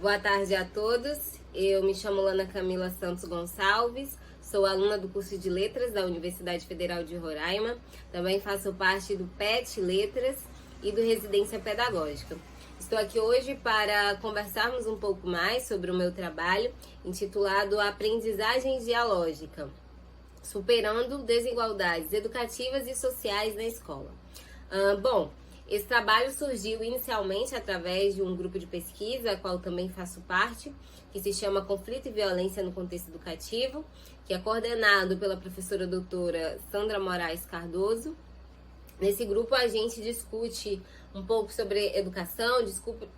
Boa tarde a todos. Eu me chamo Lana Camila Santos Gonçalves, sou aluna do curso de Letras da Universidade Federal de Roraima. Também faço parte do PET Letras e do Residência Pedagógica. Estou aqui hoje para conversarmos um pouco mais sobre o meu trabalho, intitulado Aprendizagem Dialógica, superando desigualdades educativas e sociais na escola. Esse trabalho surgiu inicialmente através de um grupo de pesquisa, a qual também faço parte, que se chama Conflito e Violência no Contexto Educativo, que é coordenado pela professora doutora Sandra Moraes Cardoso. Nesse grupo a gente discute um pouco sobre educação,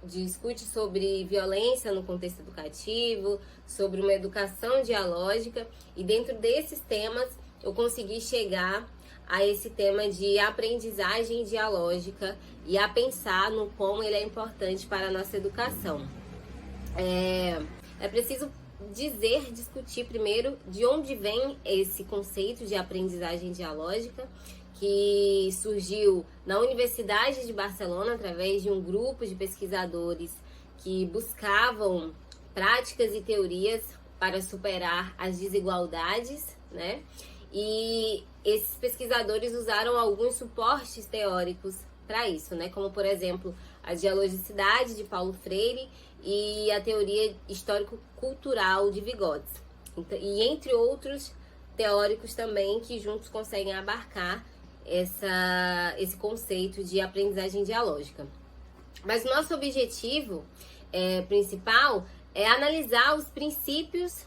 discute sobre violência no contexto educativo, sobre uma educação dialógica, e dentro desses temas eu consegui chegar a esse tema de aprendizagem dialógica e a pensar no como ele é importante para a nossa educação. É preciso discutir primeiro de onde vem esse conceito de aprendizagem dialógica, que surgiu na Universidade de Barcelona através de um grupo de pesquisadores que buscavam práticas e teorias para superar as desigualdades, né? E esses pesquisadores usaram alguns suportes teóricos para isso, né? Como, por exemplo, a dialogicidade de Paulo Freire e a teoria histórico-cultural de Vygotsky. E entre outros teóricos também que juntos conseguem abarcar esse conceito de aprendizagem dialógica. Mas nosso objetivo principal é analisar os princípios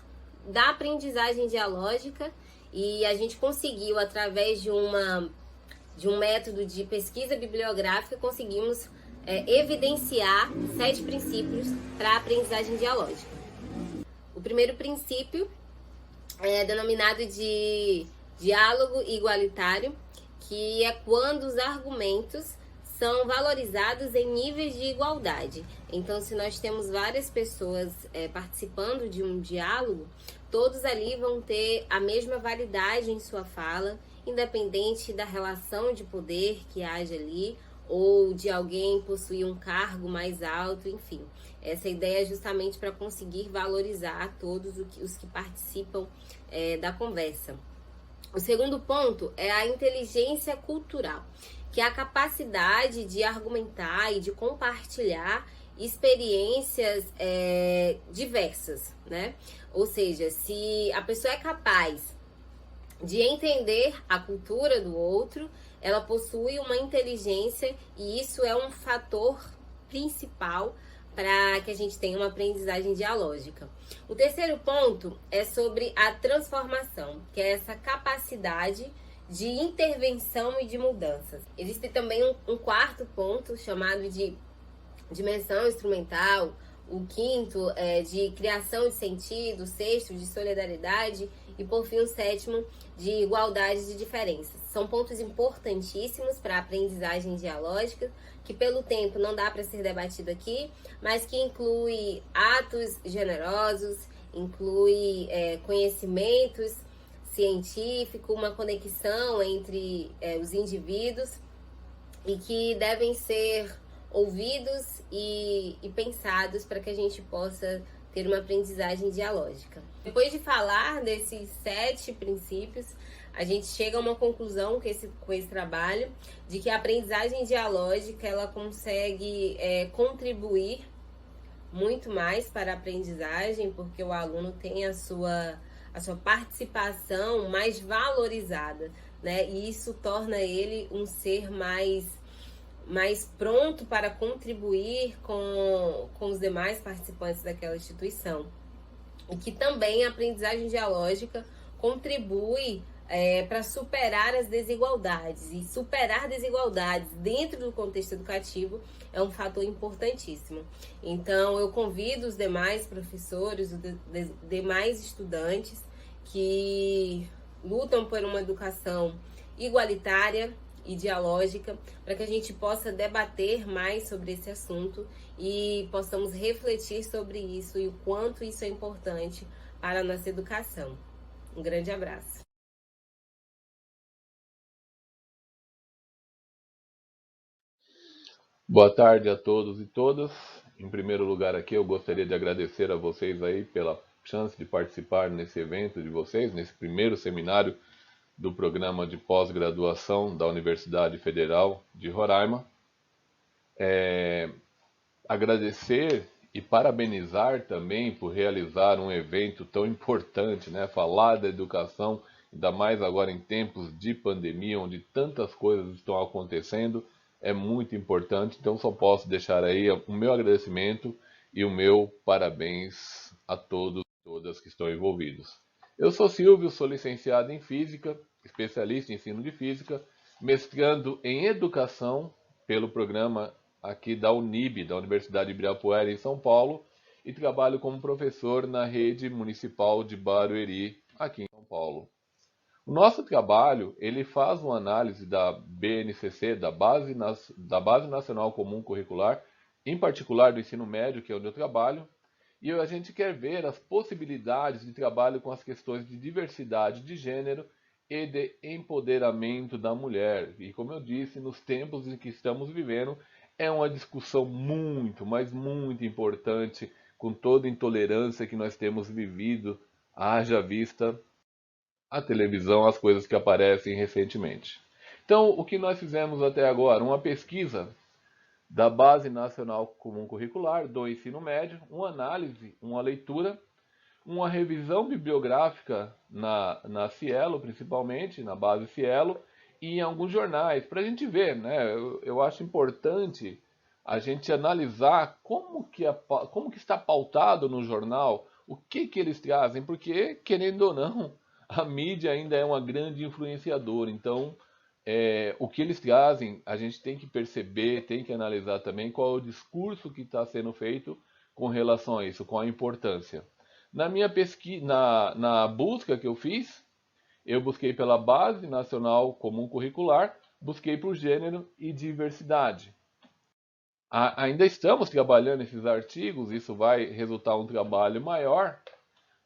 da aprendizagem dialógica, e a gente conseguiu, através de um método de pesquisa bibliográfica, conseguimos evidenciar 7 princípios para a aprendizagem dialógica. O primeiro princípio é denominado de diálogo igualitário, que é quando os argumentos são valorizados em níveis de igualdade. Então, se nós temos várias pessoas participando de um diálogo, todos ali vão ter a mesma validade em sua fala, independente da relação de poder que haja ali, ou de alguém possuir um cargo mais alto, enfim. Essa ideia é justamente para conseguir valorizar todos os que participam da conversa. O segundo ponto é a inteligência cultural, que é a capacidade de argumentar e de compartilhar experiências diversas, né? Ou seja, se a pessoa é capaz de entender a cultura do outro, ela possui uma inteligência, e isso é um fator principal para que a gente tenha uma aprendizagem dialógica. O terceiro ponto é sobre a transformação, que é essa capacidade de intervenção e de mudanças. Existe também um quarto ponto chamado de dimensão instrumental, o quinto é de criação de sentido, o sexto de solidariedade e, por fim, o sétimo de igualdade de diferenças. São pontos importantíssimos para a aprendizagem dialógica, que pelo tempo não dá para ser debatido aqui, mas que inclui atos generosos, inclui conhecimentos científico, uma conexão entre os indivíduos, e que devem ser ouvidos e pensados para que a gente possa ter uma aprendizagem dialógica. Depois de falar desses 7 princípios, a gente chega a uma conclusão com esse trabalho, de que a aprendizagem dialógica ela consegue contribuir muito mais para a aprendizagem, porque o aluno tem a sua participação mais valorizada, né? E isso torna ele um ser mais pronto para contribuir com os demais participantes daquela instituição. E que também a aprendizagem dialógica contribui para superar as desigualdades. E superar desigualdades dentro do contexto educativo é um fator importantíssimo. Então, eu convido os demais professores, os demais estudantes que lutam por uma educação igualitária e dialógica, para que a gente possa debater mais sobre esse assunto e possamos refletir sobre isso e o quanto isso é importante para a nossa educação. Um grande abraço. Boa tarde a todos e todas. Em primeiro lugar aqui, eu gostaria de agradecer a vocês aí pela chance de participar nesse evento de vocês, nesse primeiro seminário do programa de pós-graduação da Universidade Federal de Roraima. Agradecer e parabenizar também por realizar um evento tão importante, né? Falar da educação, ainda mais agora em tempos de pandemia, onde tantas coisas estão acontecendo, é muito importante. Então, só posso deixar aí o meu agradecimento e o meu parabéns a todos e todas que estão envolvidos. Eu sou Silvio, sou licenciado em Física, especialista em ensino de Física, mestrando em Educação pelo programa aqui da Unib, da Universidade de Ibirapuera, em São Paulo, e trabalho como professor na rede municipal de Barueri, aqui em São Paulo. O nosso trabalho, ele faz uma análise da BNCC, da Base Nacional Comum Curricular, em particular do ensino médio, que é onde eu trabalho, e a gente quer ver as possibilidades de trabalho com as questões de diversidade de gênero e de empoderamento da mulher. E como eu disse, nos tempos em que estamos vivendo, é uma discussão muito, mas muito importante, com toda a intolerância que nós temos vivido, haja vista a televisão, as coisas que aparecem recentemente. Então, o que nós fizemos até agora? Uma pesquisa da Base Nacional Comum Curricular, do ensino médio, uma análise, uma leitura, uma revisão bibliográfica na Cielo, principalmente, na base Cielo, e em alguns jornais, para a gente ver, né? Eu acho importante a gente analisar como que está pautado no jornal, o que eles trazem, porque, querendo ou não, a mídia ainda é uma grande influenciadora. Então, o que eles trazem, a gente tem que perceber, tem que analisar também qual é o discurso que está sendo feito com relação a isso, com a importância. Na minha pesquisa, na busca que eu fiz, eu busquei pela Base Nacional Comum Curricular, busquei por gênero e diversidade. Ainda estamos trabalhando esses artigos, isso vai resultar um trabalho maior,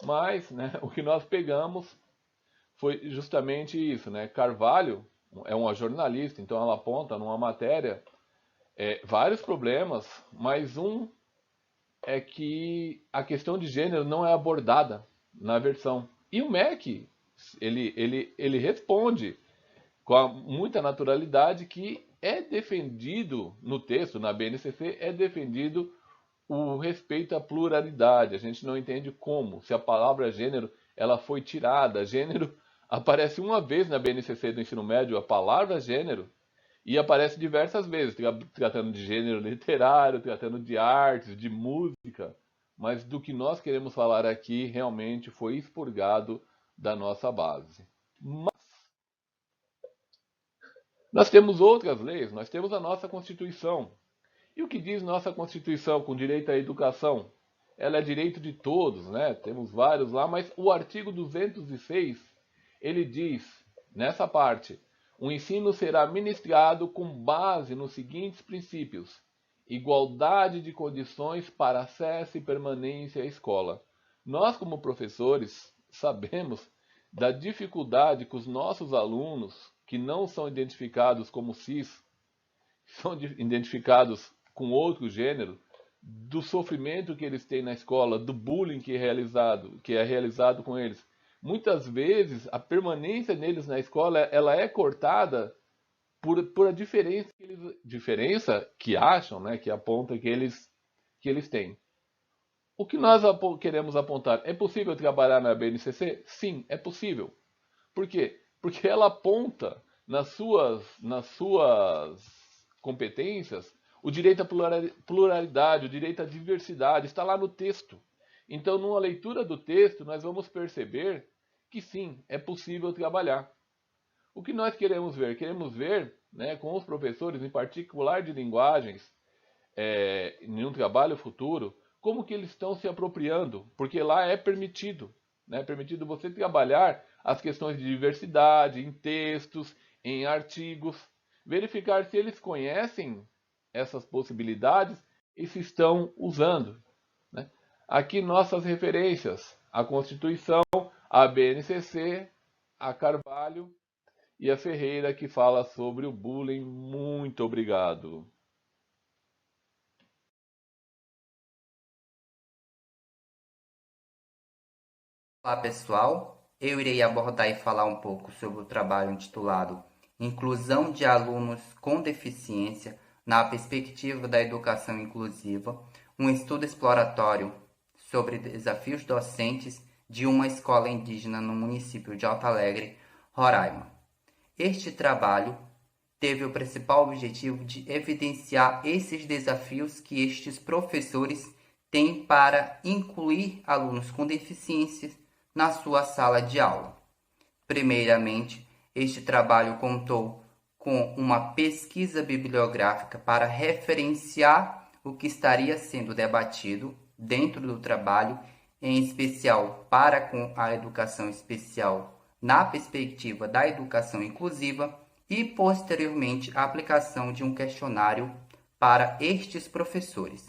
mas né, o que nós pegamos foi justamente isso, né? Carvalho é uma jornalista, então ela aponta numa matéria vários problemas, mas um é que a questão de gênero não é abordada na versão. E o MEC, ele responde com muita naturalidade que é defendido no texto, na BNCC, é defendido o respeito à pluralidade. A gente não entende como, se a palavra gênero ela foi tirada. Gênero aparece uma vez na BNCC do ensino médio, a palavra gênero, e aparece diversas vezes, tratando de gênero literário, tratando de artes, de música, mas do que nós queremos falar aqui realmente foi expurgado da nossa base. Mas nós temos outras leis, nós temos a nossa Constituição. E o que diz nossa Constituição com direito à educação? Ela é direito de todos, né? Temos vários lá, mas o artigo 206, ele diz, nessa parte, o ensino será ministrado com base nos seguintes princípios: igualdade de condições para acesso e permanência à escola. Nós, como professores, sabemos da dificuldade que os nossos alunos, que não são identificados como cis, são identificados com outro gênero, do sofrimento que eles têm na escola, do bullying que é realizado com eles. Muitas vezes a permanência deles na escola ela é cortada por a diferença que acham, né, que aponta que eles têm. O que nós queremos apontar? É possível trabalhar na BNCC? Sim, é possível. Por quê? Porque ela aponta nas suas competências o direito à pluralidade, o direito à diversidade, está lá no texto. Então, numa leitura do texto, nós vamos perceber que sim, é possível trabalhar. O que nós queremos ver? Queremos ver, né, com os professores, em particular de linguagens, em um trabalho futuro, como que eles estão se apropriando, porque lá é permitido, né? É permitido você trabalhar as questões de diversidade em textos, em artigos, verificar se eles conhecem essas possibilidades e se estão usando, né? Aqui nossas referências, a Constituição, a BNCC, a Carvalho e a Ferreira que fala sobre o bullying. Muito obrigado. Olá pessoal, eu irei abordar e falar um pouco sobre o trabalho intitulado Inclusão de Alunos com Deficiência na Perspectiva da Educação Inclusiva, um estudo exploratório sobre desafios docentes de uma escola indígena no município de Alto Alegre, Roraima. Este trabalho teve o principal objetivo de evidenciar esses desafios que estes professores têm para incluir alunos com deficiências na sua sala de aula. Primeiramente, este trabalho contou com uma pesquisa bibliográfica para referenciar o que estaria sendo debatido dentro do trabalho, em especial para com a educação especial na perspectiva da educação inclusiva, e posteriormente a aplicação de um questionário para estes professores.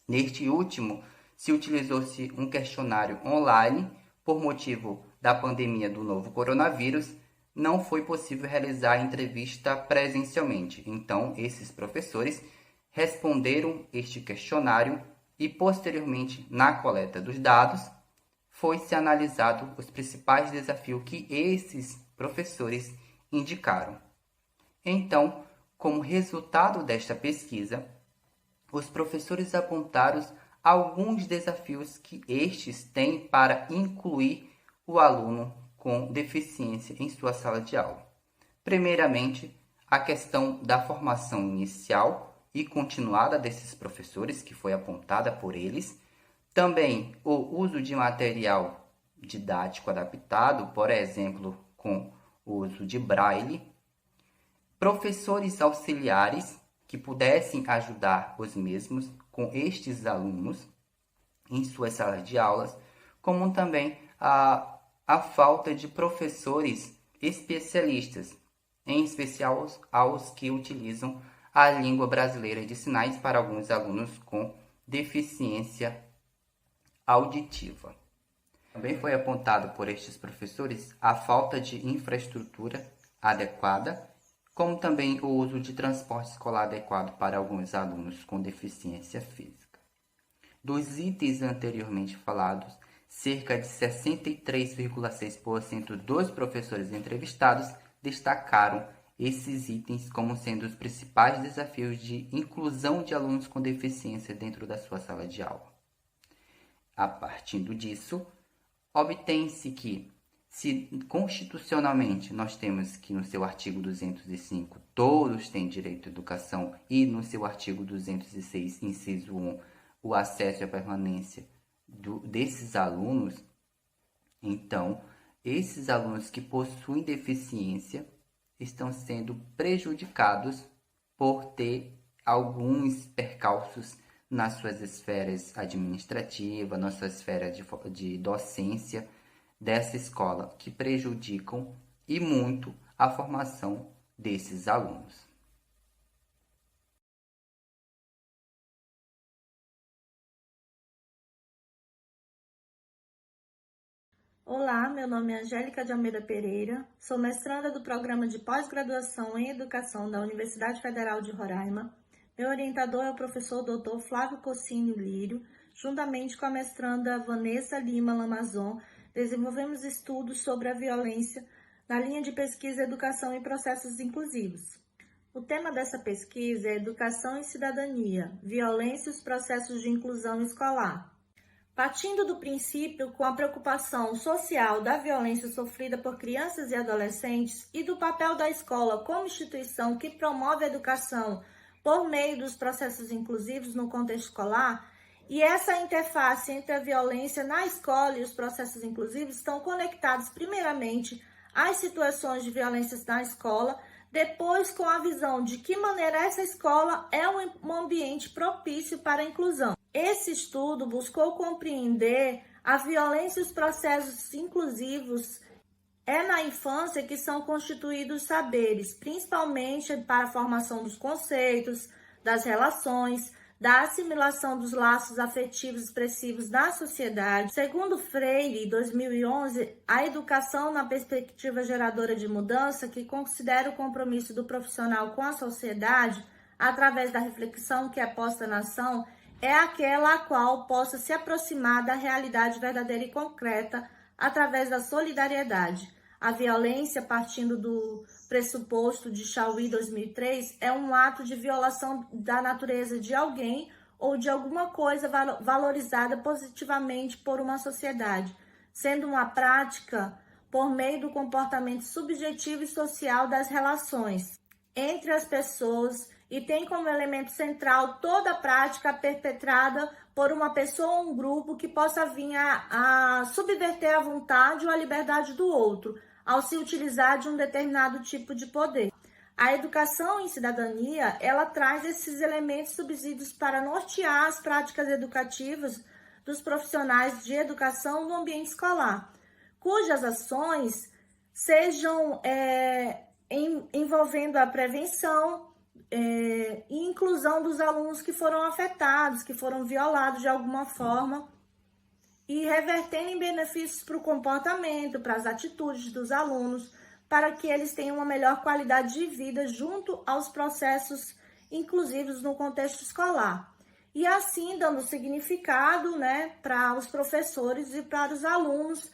Neste último, se utilizou-se um questionário online por motivo da pandemia do novo coronavírus. Não foi possível realizar a entrevista presencialmente. Então, esses professores responderam este questionário e, posteriormente, na coleta dos dados, foi-se analisado os principais desafios que esses professores indicaram. Então, como resultado desta pesquisa, os professores apontaram alguns desafios que estes têm para incluir o aluno com deficiência em sua sala de aula. Primeiramente, a questão da formação inicial e continuada desses professores, que foi apontada por eles. Também o uso de material didático adaptado, por exemplo, com o uso de braille. Professores auxiliares que pudessem ajudar os mesmos com estes alunos em suas salas de aulas, como também a falta de professores especialistas, em especial aos que utilizam a língua brasileira de sinais para alguns alunos com deficiência auditiva. Também foi apontado por estes professores a falta de infraestrutura adequada, como também o uso de transporte escolar adequado para alguns alunos com deficiência física. Dos itens anteriormente falados, cerca de 63,6% dos professores entrevistados destacaram esses itens como sendo os principais desafios de inclusão de alunos com deficiência dentro da sua sala de aula. A partir disso, obtém-se que, se constitucionalmente nós temos que no seu artigo 205 todos têm direito à educação e no seu artigo 206, inciso 1, o acesso e a permanência desses alunos, então esses alunos que possuem deficiência estão sendo prejudicados por ter alguns percalços nas suas esferas administrativas, na sua esfera de docência dessa escola, que prejudicam e muito a formação desses alunos. Olá, meu nome é Angélica de Almeida Pereira, sou mestranda do Programa de Pós-Graduação em Educação da Universidade Federal de Roraima. Meu orientador é o professor Dr. Flávio Cocínio Lírio. Juntamente com a mestranda Vanessa Lima Lamazon, desenvolvemos estudos sobre a violência na linha de pesquisa Educação e Processos Inclusivos. O tema dessa pesquisa é Educação e Cidadania, Violência e os Processos de Inclusão Escolar. Partindo do princípio com a preocupação social da violência sofrida por crianças e adolescentes e do papel da escola como instituição que promove a educação por meio dos processos inclusivos no contexto escolar, e essa interface entre a violência na escola e os processos inclusivos estão conectados primeiramente às situações de violência na escola, depois com a visão de que maneira essa escola é um ambiente propício para a inclusão. Esse estudo buscou compreender a violência e os processos inclusivos. É na infância que são constituídos saberes, principalmente para a formação dos conceitos, das relações, da assimilação dos laços afetivos expressivos na sociedade. Segundo Freire, em 2011, a educação na perspectiva geradora de mudança, que considera o compromisso do profissional com a sociedade, através da reflexão que é posta na ação, é aquela a qual possa se aproximar da realidade verdadeira e concreta através da solidariedade. A violência, partindo do pressuposto de Chauí 2003, é um ato de violação da natureza de alguém ou de alguma coisa valorizada positivamente por uma sociedade, sendo uma prática por meio do comportamento subjetivo e social das relações entre as pessoas e tem como elemento central toda a prática perpetrada por uma pessoa ou um grupo que possa vir a subverter a vontade ou a liberdade do outro, ao se utilizar de um determinado tipo de poder. A educação em cidadania, ela traz esses elementos subsídios para nortear as práticas educativas dos profissionais de educação no ambiente escolar, cujas ações sejam envolvendo a prevenção e inclusão dos alunos que foram afetados, que foram violados de alguma forma, e revertendo em benefícios para o comportamento, para as atitudes dos alunos, para que eles tenham uma melhor qualidade de vida junto aos processos inclusivos no contexto escolar. E assim dando significado, para os professores e para os alunos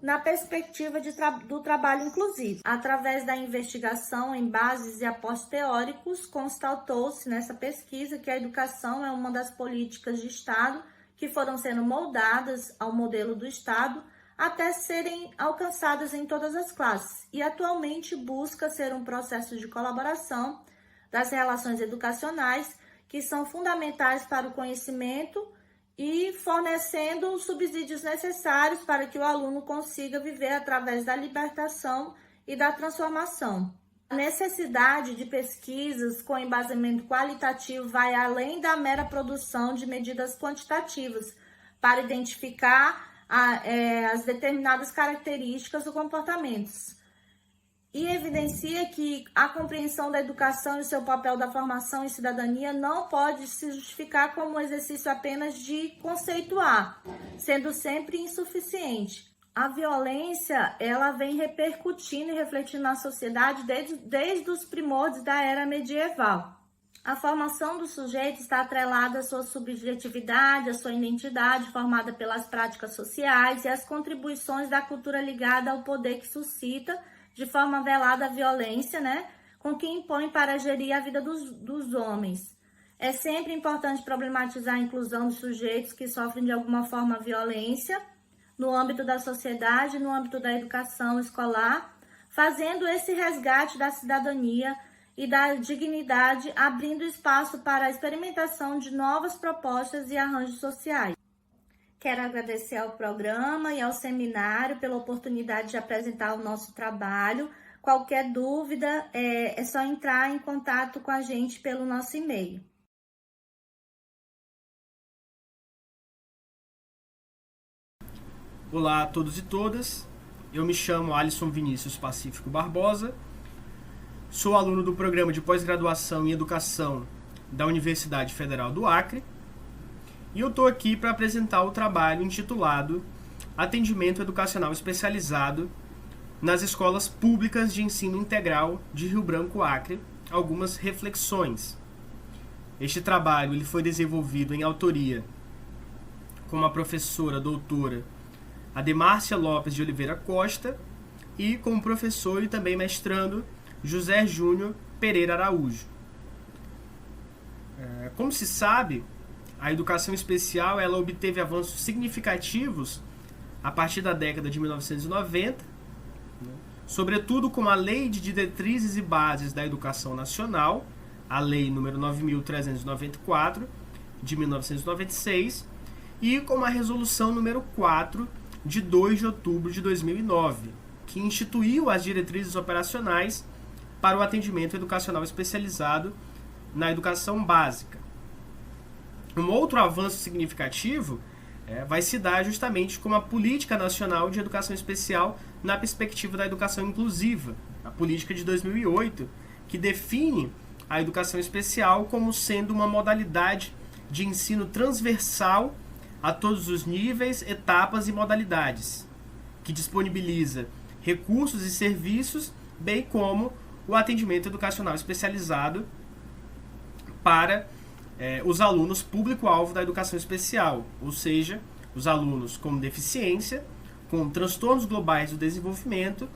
na perspectiva do trabalho inclusivo. Através da investigação em bases e apostos teóricos, constatou-se nessa pesquisa que a educação é uma das políticas de Estado que foram sendo moldadas ao modelo do Estado até serem alcançadas em todas as classes e atualmente busca ser um processo de colaboração das relações educacionais que são fundamentais para o conhecimento e fornecendo os subsídios necessários para que o aluno consiga viver através da libertação e da transformação. A necessidade de pesquisas com embasamento qualitativo vai além da mera produção de medidas quantitativas para identificar as determinadas características do comportamento. E evidencia que a compreensão da educação e seu papel da formação em cidadania não pode se justificar como um exercício apenas de conceituar, sendo sempre insuficiente. A violência, ela vem repercutindo e refletindo na sociedade desde os primórdios da era medieval. A formação do sujeito está atrelada à sua subjetividade, à sua identidade, formada pelas práticas sociais e as contribuições da cultura ligada ao poder que suscita, de forma velada, a violência, com que impõe para gerir a vida dos homens. É sempre importante problematizar a inclusão dos sujeitos que sofrem de alguma forma violência no âmbito da sociedade, no âmbito da educação escolar, fazendo esse resgate da cidadania e da dignidade, abrindo espaço para a experimentação de novas propostas e arranjos sociais. Quero agradecer ao programa e ao seminário pela oportunidade de apresentar o nosso trabalho. Qualquer dúvida, é só entrar em contato com a gente pelo nosso e-mail. Olá a todos e todas, eu me chamo Alisson Vinícius Pacífico Barbosa, sou aluno do programa de pós-graduação em Educação da Universidade Federal do Acre e eu estou aqui para apresentar o trabalho intitulado Atendimento Educacional Especializado nas Escolas Públicas de Ensino Integral de Rio Branco, Acre, algumas reflexões. Este trabalho ele foi desenvolvido em autoria com a professora doutora Ademárcia Lopes de Oliveira Costa e com o professor e também mestrando José Júnior Pereira Araújo. Como se sabe, a educação especial ela obteve avanços significativos a partir da década de 1990, sobretudo com a Lei de Diretrizes e Bases da Educação Nacional, a Lei nº 9.394, de 1996, e com a Resolução número 4, de 2 de outubro de 2009, que instituiu as diretrizes operacionais para o atendimento educacional especializado na educação básica. Um outro avanço significativo vai se dar justamente com a Política Nacional de Educação Especial na perspectiva da educação inclusiva, a política de 2008, que define a educação especial como sendo uma modalidade de ensino transversal a todos os níveis, etapas e modalidades, que disponibiliza recursos e serviços, bem como o atendimento educacional especializado para os alunos público-alvo da educação especial, ou seja, os alunos com deficiência com transtornos globais do desenvolvimento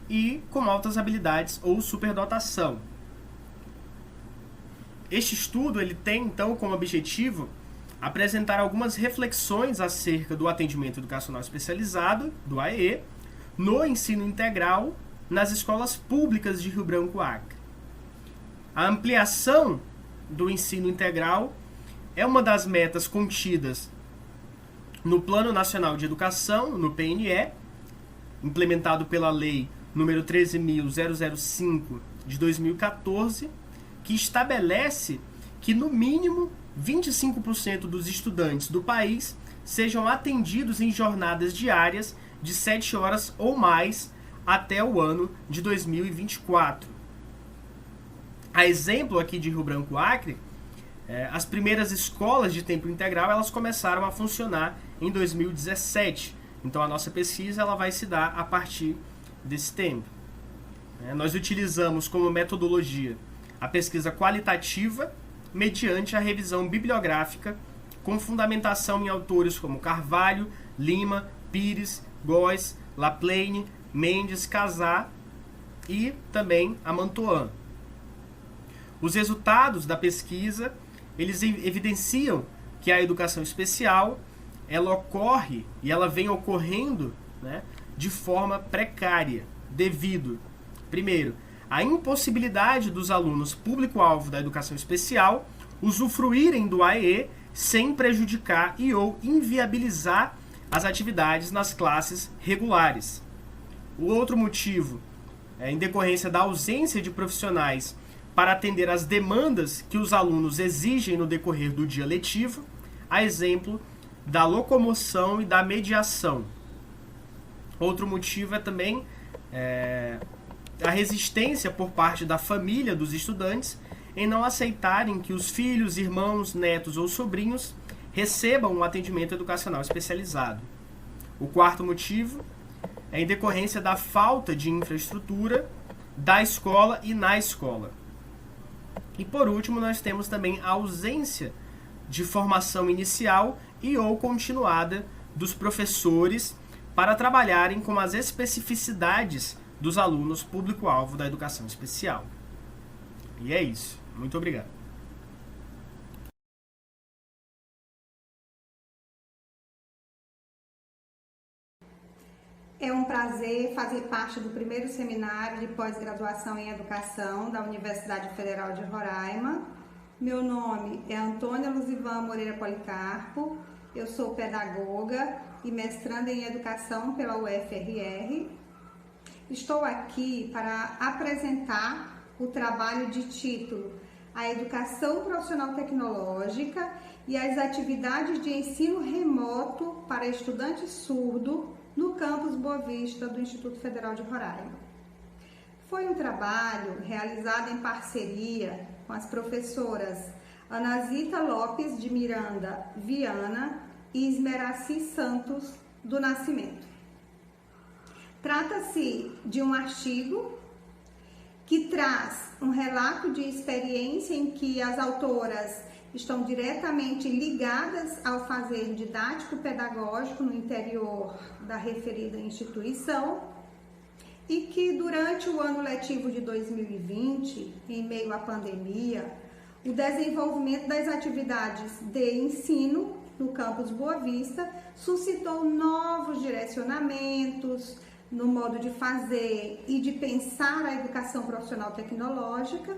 e com altas habilidades ou superdotação. Este estudo ele tem, então, como objetivo apresentar algumas reflexões acerca do atendimento educacional especializado, do AEE, no ensino integral nas escolas públicas de Rio Branco, Acre. A ampliação do ensino integral é uma das metas contidas no Plano Nacional de Educação, no PNE, implementado pela Lei nº 13.005 de 2014, que estabelece que, no mínimo, 25% dos estudantes do país sejam atendidos em jornadas diárias de 7 horas ou mais até o ano de 2024. A exemplo aqui de Rio Branco, Acre, as primeiras escolas de tempo integral elas começaram a funcionar em 2017. Então a nossa pesquisa ela vai se dar a partir desse tempo. Nós utilizamos como metodologia a pesquisa qualitativa mediante a revisão bibliográfica com fundamentação em autores como Carvalho, Lima, Pires, Góes, Laplane, Mendes, Casar e também Amantoan. Os resultados da pesquisa eles evidenciam que a educação especial ela ocorre e ela vem ocorrendo, né, de forma precária, devido, primeiro, à impossibilidade dos alunos público-alvo da educação especial usufruírem do AEE sem prejudicar e ou inviabilizar as atividades nas classes regulares. O outro motivo é em decorrência da ausência de profissionais para atender às demandas que os alunos exigem no decorrer do dia letivo, a exemplo da locomoção e da mediação. Outro motivo é também a resistência por parte da família dos estudantes em não aceitarem que os filhos, irmãos, netos ou sobrinhos recebam um atendimento educacional especializado. O quarto motivo é em decorrência da falta de infraestrutura da escola e na escola. E por último, nós temos também a ausência de formação inicial e ou continuada dos professores para trabalharem com as especificidades dos alunos público-alvo da educação especial. E é isso. Muito obrigado. É um prazer fazer parte do primeiro seminário de pós-graduação em educação da Universidade Federal de Roraima. Meu nome é Antônia Luzivan Moreira Policarpo, eu sou pedagoga e mestranda em educação pela UFRR. Estou aqui para apresentar o trabalho de título A Educação Profissional Tecnológica e as atividades de ensino remoto para estudante surdo no campus Boa Vista do Instituto Federal de Roraima. Foi um trabalho realizado em parceria com as professoras Anazita Lopes de Miranda Viana e Esmeraci Santos do Nascimento. Trata-se de um artigo que traz um relato de experiência em que as autoras estão diretamente ligadas ao fazer didático-pedagógico no interior da referida instituição e que durante o ano letivo de 2020, em meio à pandemia, o desenvolvimento das atividades de ensino no campus Boa Vista suscitou novos direcionamentos no modo de fazer e de pensar a educação profissional tecnológica.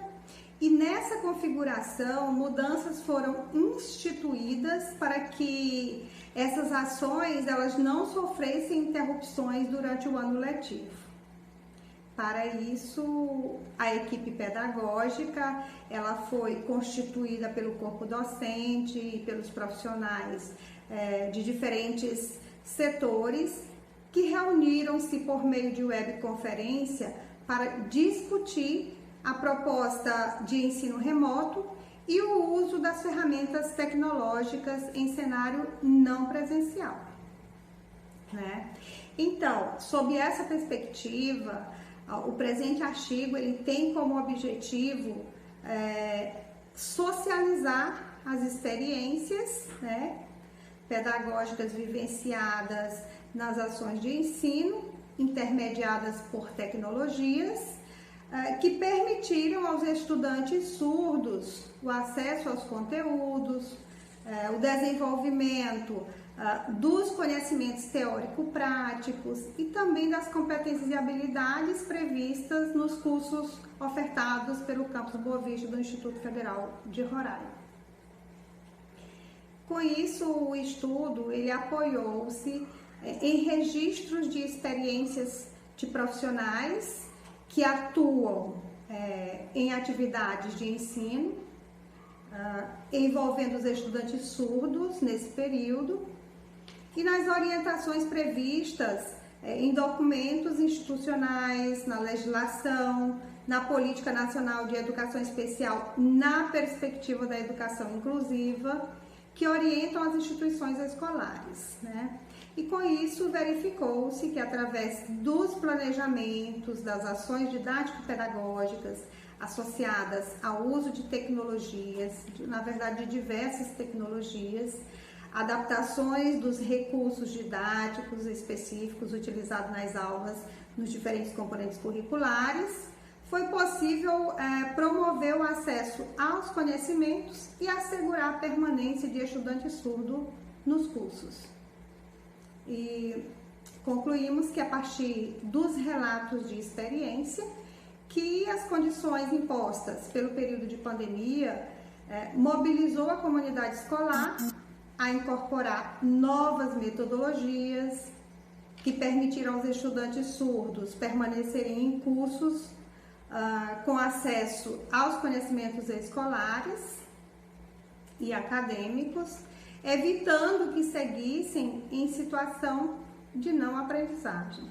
E nessa configuração, mudanças foram instituídas para que essas ações elas não sofressem interrupções durante o ano letivo. Para isso, a equipe pedagógica ela foi constituída pelo corpo docente e pelos profissionais de diferentes setores que reuniram-se por meio de webconferência para discutir a proposta de ensino remoto e o uso das ferramentas tecnológicas em cenário não presencial, né? Então, sob essa perspectiva, o presente artigo ele tem como objetivo socializar as experiências, né, pedagógicas vivenciadas nas ações de ensino, intermediadas por tecnologias, que permitiram aos estudantes surdos o acesso aos conteúdos, o desenvolvimento dos conhecimentos teórico-práticos e também das competências e habilidades previstas nos cursos ofertados pelo Campus Boa Vista do Instituto Federal de Roraima. Com isso, o estudo ele apoiou-se em registros de experiências de profissionais que atuam em atividades de ensino, envolvendo os estudantes surdos nesse período, e nas orientações previstas em documentos institucionais, na legislação, na Política Nacional de Educação Especial, na perspectiva da educação inclusiva, que orientam as instituições escolares, né? E com isso verificou-se que através dos planejamentos, das ações didático-pedagógicas associadas ao uso de tecnologias, na verdade de diversas tecnologias, adaptações dos recursos didáticos específicos utilizados nas aulas nos diferentes componentes curriculares, foi possível promover o acesso aos conhecimentos e assegurar a permanência de estudante surdo nos cursos. E concluímos que a partir dos relatos de experiência, que as condições impostas pelo período de pandemia mobilizou a comunidade escolar a incorporar novas metodologias que permitiram aos estudantes surdos permanecerem em cursos com acesso aos conhecimentos escolares e acadêmicos, evitando que seguissem em situação de não aprendizagem.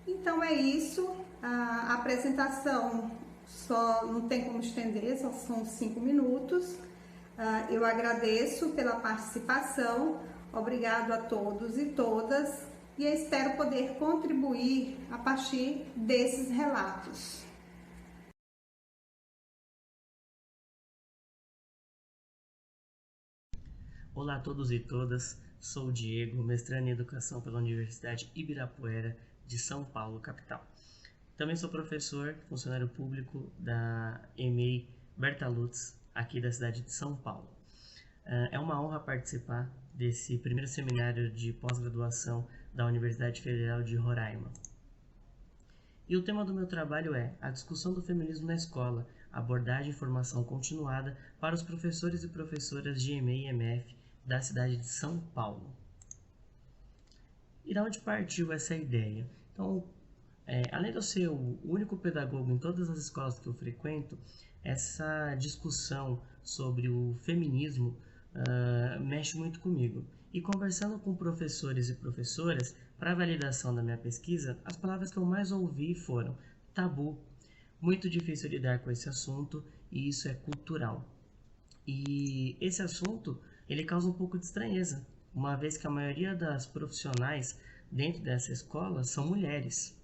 Então é isso, a apresentação só não tem como estender, só são 5 minutos. Eu agradeço pela participação, obrigado a todos e todas, e eu espero poder contribuir a partir desses relatos. Olá a todos e todas, sou o Diego, mestrando em Educação pela Universidade Ibirapuera de São Paulo, capital. Também sou professor, funcionário público da EMEI Berta Lutz, aqui da cidade de São Paulo. É uma honra participar desse primeiro seminário de pós-graduação da Universidade Federal de Roraima. E o tema do meu trabalho é a discussão do feminismo na escola, abordagem e formação continuada para os professores e professoras de EMEI e MF da cidade de São Paulo. E de onde partiu essa ideia? Então, além de eu ser o único pedagogo em todas as escolas que eu frequento, essa discussão sobre o feminismo mexe muito comigo. E conversando com professores e professoras, para a validação da minha pesquisa, as palavras que eu mais ouvi foram tabu, muito difícil lidar com esse assunto e isso é cultural. E esse assunto, ele causa um pouco de estranheza, uma vez que a maioria das profissionais dentro dessa escola são mulheres.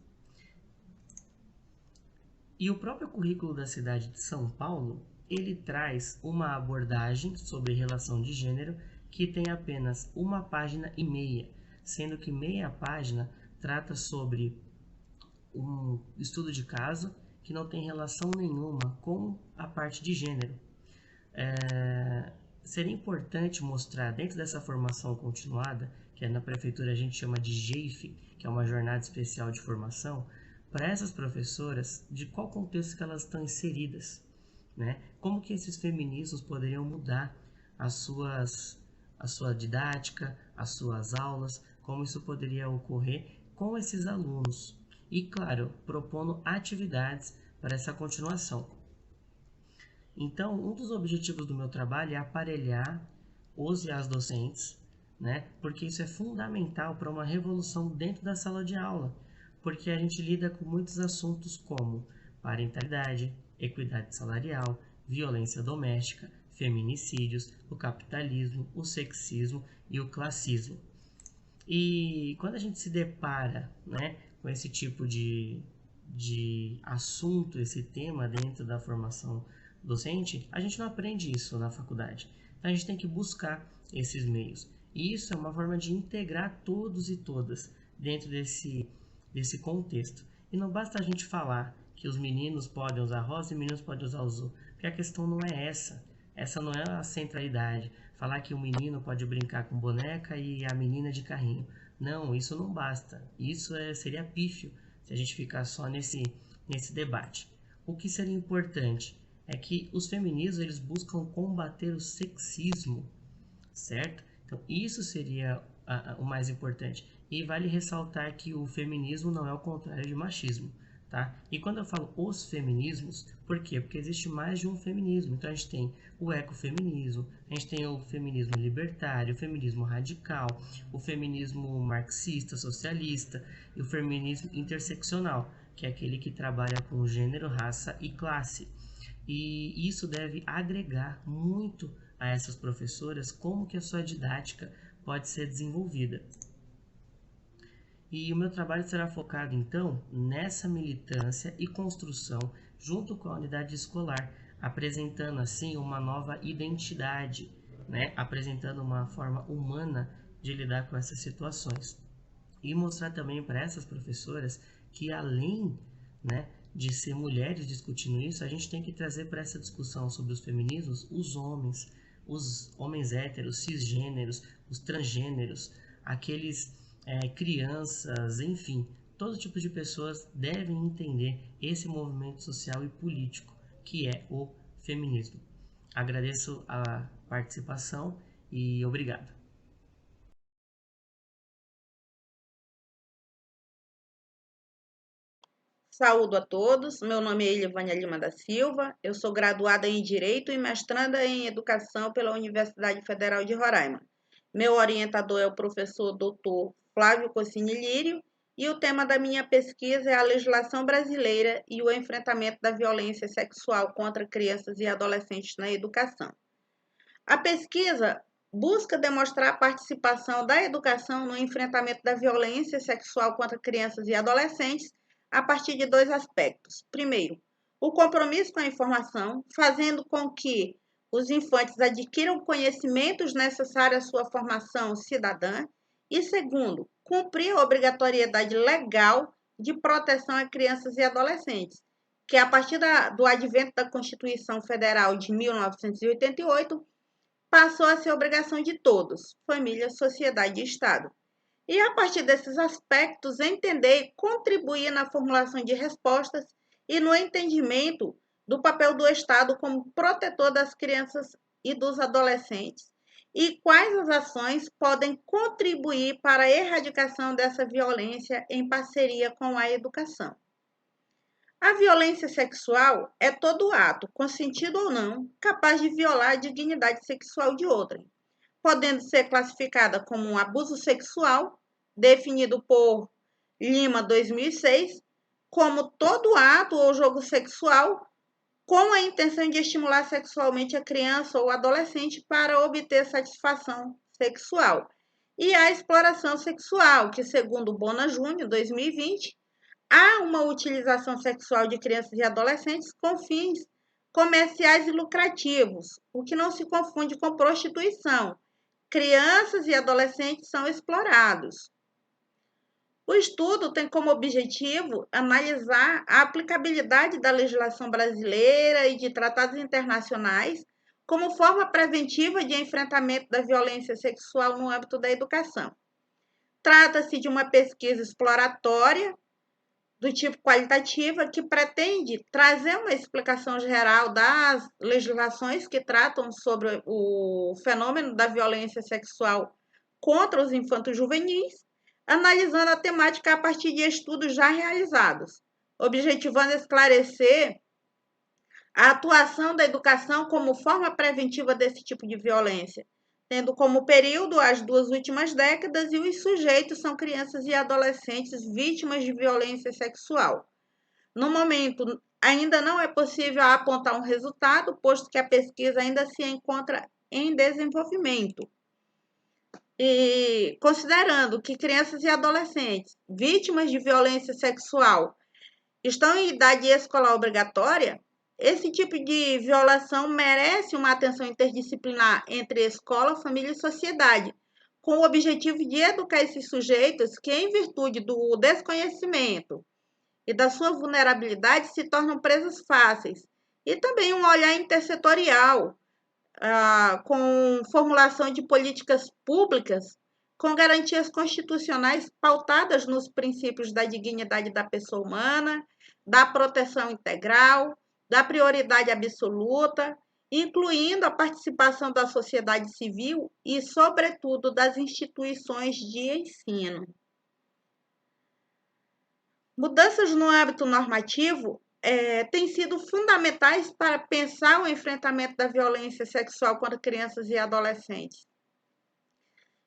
E o próprio currículo da cidade de São Paulo, ele traz uma abordagem sobre relação de gênero que tem apenas 1,5 páginas, sendo que meia página trata sobre um estudo de caso que não tem relação nenhuma com a parte de gênero. Seria importante mostrar dentro dessa formação continuada, que na prefeitura a gente chama de JEIF, que é uma jornada especial de formação, para essas professoras de qual contexto que elas estão inseridas, né? Como que esses feminismos poderiam mudar a sua didática, as suas aulas, como isso poderia ocorrer com esses alunos. E, claro, propondo atividades para essa continuação. Então, um dos objetivos do meu trabalho é aparelhar os e as docentes, né? Porque isso é fundamental para uma revolução dentro da sala de aula, porque a gente lida com muitos assuntos como parentalidade, equidade salarial, violência doméstica, feminicídios, o capitalismo, o sexismo e o classismo. E quando a gente se depara, né, com esse tipo de assunto, esse tema dentro da formação docente, a gente não aprende isso na faculdade. Então a gente tem que buscar esses meios. E isso é uma forma de integrar todos e todas, dentro desse contexto. E não basta a gente falar que os meninos podem usar rosa e meninos podem usar azul, porque a questão não é essa. Essa não é a centralidade. Falar que o menino pode brincar com boneca e a menina de carrinho. Não, isso não basta. Isso seria pífio se a gente ficar só nesse debate. O que seria importante é que os feminismos eles buscam combater o sexismo, certo? Então isso seria o mais importante. E vale ressaltar que o feminismo não é o contrário de machismo, tá? E quando eu falo os feminismos, por quê? Porque existe mais de um feminismo. Então a gente tem o ecofeminismo, a gente tem o feminismo libertário, o feminismo radical, o feminismo marxista, socialista e o feminismo interseccional, que é aquele que trabalha com gênero, raça e classe. E isso deve agregar muito a essas professoras como que a sua didática pode ser desenvolvida. E o meu trabalho será focado, então, nessa militância e construção junto com a unidade escolar, apresentando, assim, uma nova identidade, né? Apresentando uma forma humana de lidar com essas situações. E mostrar também para essas professoras que, além, né, de ser mulheres discutindo isso, a gente tem que trazer para essa discussão sobre os feminismos os homens héteros, cisgêneros, os transgêneros, aqueles crianças, enfim, todo tipo de pessoas devem entender esse movimento social e político que é o feminismo. Agradeço a participação e obrigado. Saúdo a todos, meu nome é Elivânia Lima da Silva, eu sou graduada em Direito e mestranda em Educação pela Universidade Federal de Roraima. Meu orientador é o professor Dr. Flávio Cossini Lírio e o tema da minha pesquisa é a legislação brasileira e o enfrentamento da violência sexual contra crianças e adolescentes na educação. A pesquisa busca demonstrar a participação da educação no enfrentamento da violência sexual contra crianças e adolescentes a partir de dois aspectos. Primeiro, o compromisso com a informação, fazendo com que os infantes adquiram conhecimentos necessários à sua formação cidadã. E segundo, cumprir a obrigatoriedade legal de proteção a crianças e adolescentes, que a partir do advento da Constituição Federal de 1988, passou a ser obrigação de todos, família, sociedade e Estado. E a partir desses aspectos, entender e contribuir na formulação de respostas e no entendimento do papel do Estado como protetor das crianças e dos adolescentes e quais as ações podem contribuir para a erradicação dessa violência em parceria com a educação. A violência sexual é todo ato, consentido ou não, capaz de violar a dignidade sexual de outrem, podendo ser classificada como um abuso sexual, definido por Lima 2006, como todo ato ou jogo sexual com a intenção de estimular sexualmente a criança ou adolescente para obter satisfação sexual. E a exploração sexual, que segundo Bona Júnior, 2020, há uma utilização sexual de crianças e adolescentes com fins comerciais e lucrativos, o que não se confunde com prostituição. Crianças e adolescentes são explorados. O estudo tem como objetivo analisar a aplicabilidade da legislação brasileira e de tratados internacionais como forma preventiva de enfrentamento da violência sexual no âmbito da educação. Trata-se de uma pesquisa exploratória do tipo qualitativa que pretende trazer uma explicação geral das legislações que tratam sobre o fenômeno da violência sexual contra os infantos juvenis, analisando a temática a partir de estudos já realizados, objetivando esclarecer a atuação da educação como forma preventiva desse tipo de violência, tendo como período as 2 últimas décadas e os sujeitos são crianças e adolescentes vítimas de violência sexual. No momento, ainda não é possível apontar um resultado, posto que a pesquisa ainda se encontra em desenvolvimento. E considerando que crianças e adolescentes vítimas de violência sexual estão em idade escolar obrigatória, esse tipo de violação merece uma atenção interdisciplinar entre escola, família e sociedade, com o objetivo de educar esses sujeitos que, em virtude do desconhecimento e da sua vulnerabilidade, se tornam presas fáceis. E também um olhar intersetorial, com formulação de políticas públicas com garantias constitucionais pautadas nos princípios da dignidade da pessoa humana, da proteção integral, da prioridade absoluta, incluindo a participação da sociedade civil e, sobretudo, das instituições de ensino. Mudanças no âmbito normativo têm sido fundamentais para pensar o enfrentamento da violência sexual contra crianças e adolescentes.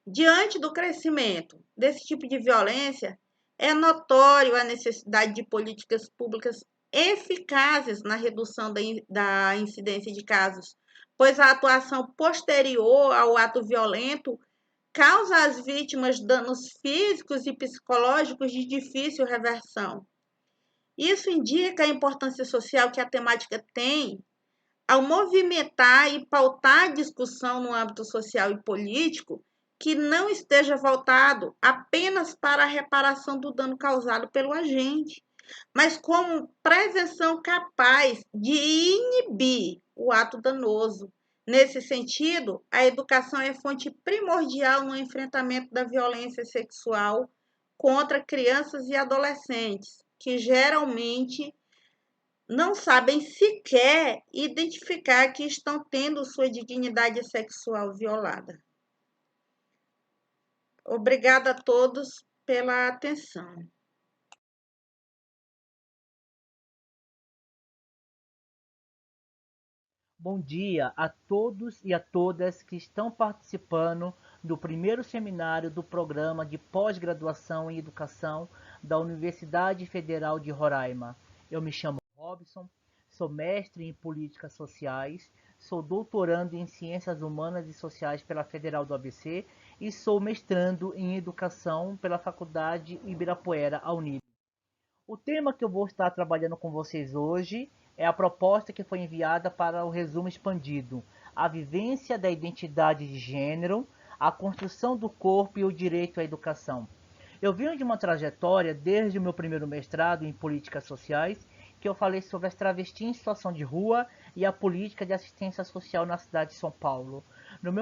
Diante do crescimento desse tipo de violência, é notório a necessidade de políticas públicas eficazes na redução da incidência de casos, pois a atuação posterior ao ato violento causa às vítimas danos físicos e psicológicos de difícil reversão. Isso indica a importância social que a temática tem ao movimentar e pautar a discussão no âmbito social e político que não esteja voltado apenas para a reparação do dano causado pelo agente, mas como prevenção capaz de inibir o ato danoso. Nesse sentido, a educação é fonte primordial no enfrentamento da violência sexual contra crianças e adolescentes, que geralmente não sabem sequer identificar que estão tendo sua dignidade sexual violada. Obrigada a todos pela atenção. Bom dia a todos e a todas que estão participando do primeiro seminário do programa de pós-graduação em educação da Universidade Federal de Roraima. Eu me chamo Robson, sou mestre em políticas sociais, sou doutorando em ciências humanas e sociais pela Federal do ABC e sou mestrando em educação pela Faculdade Ibirapuera, a Unib. O tema que eu vou estar trabalhando com vocês hoje é a proposta que foi enviada para o resumo expandido, a vivência da identidade de gênero, a construção do corpo e o direito à educação. Eu venho de uma trajetória desde o meu primeiro mestrado em políticas sociais, que eu falei sobre as travestis em situação de rua e a política de assistência social na cidade de São Paulo. No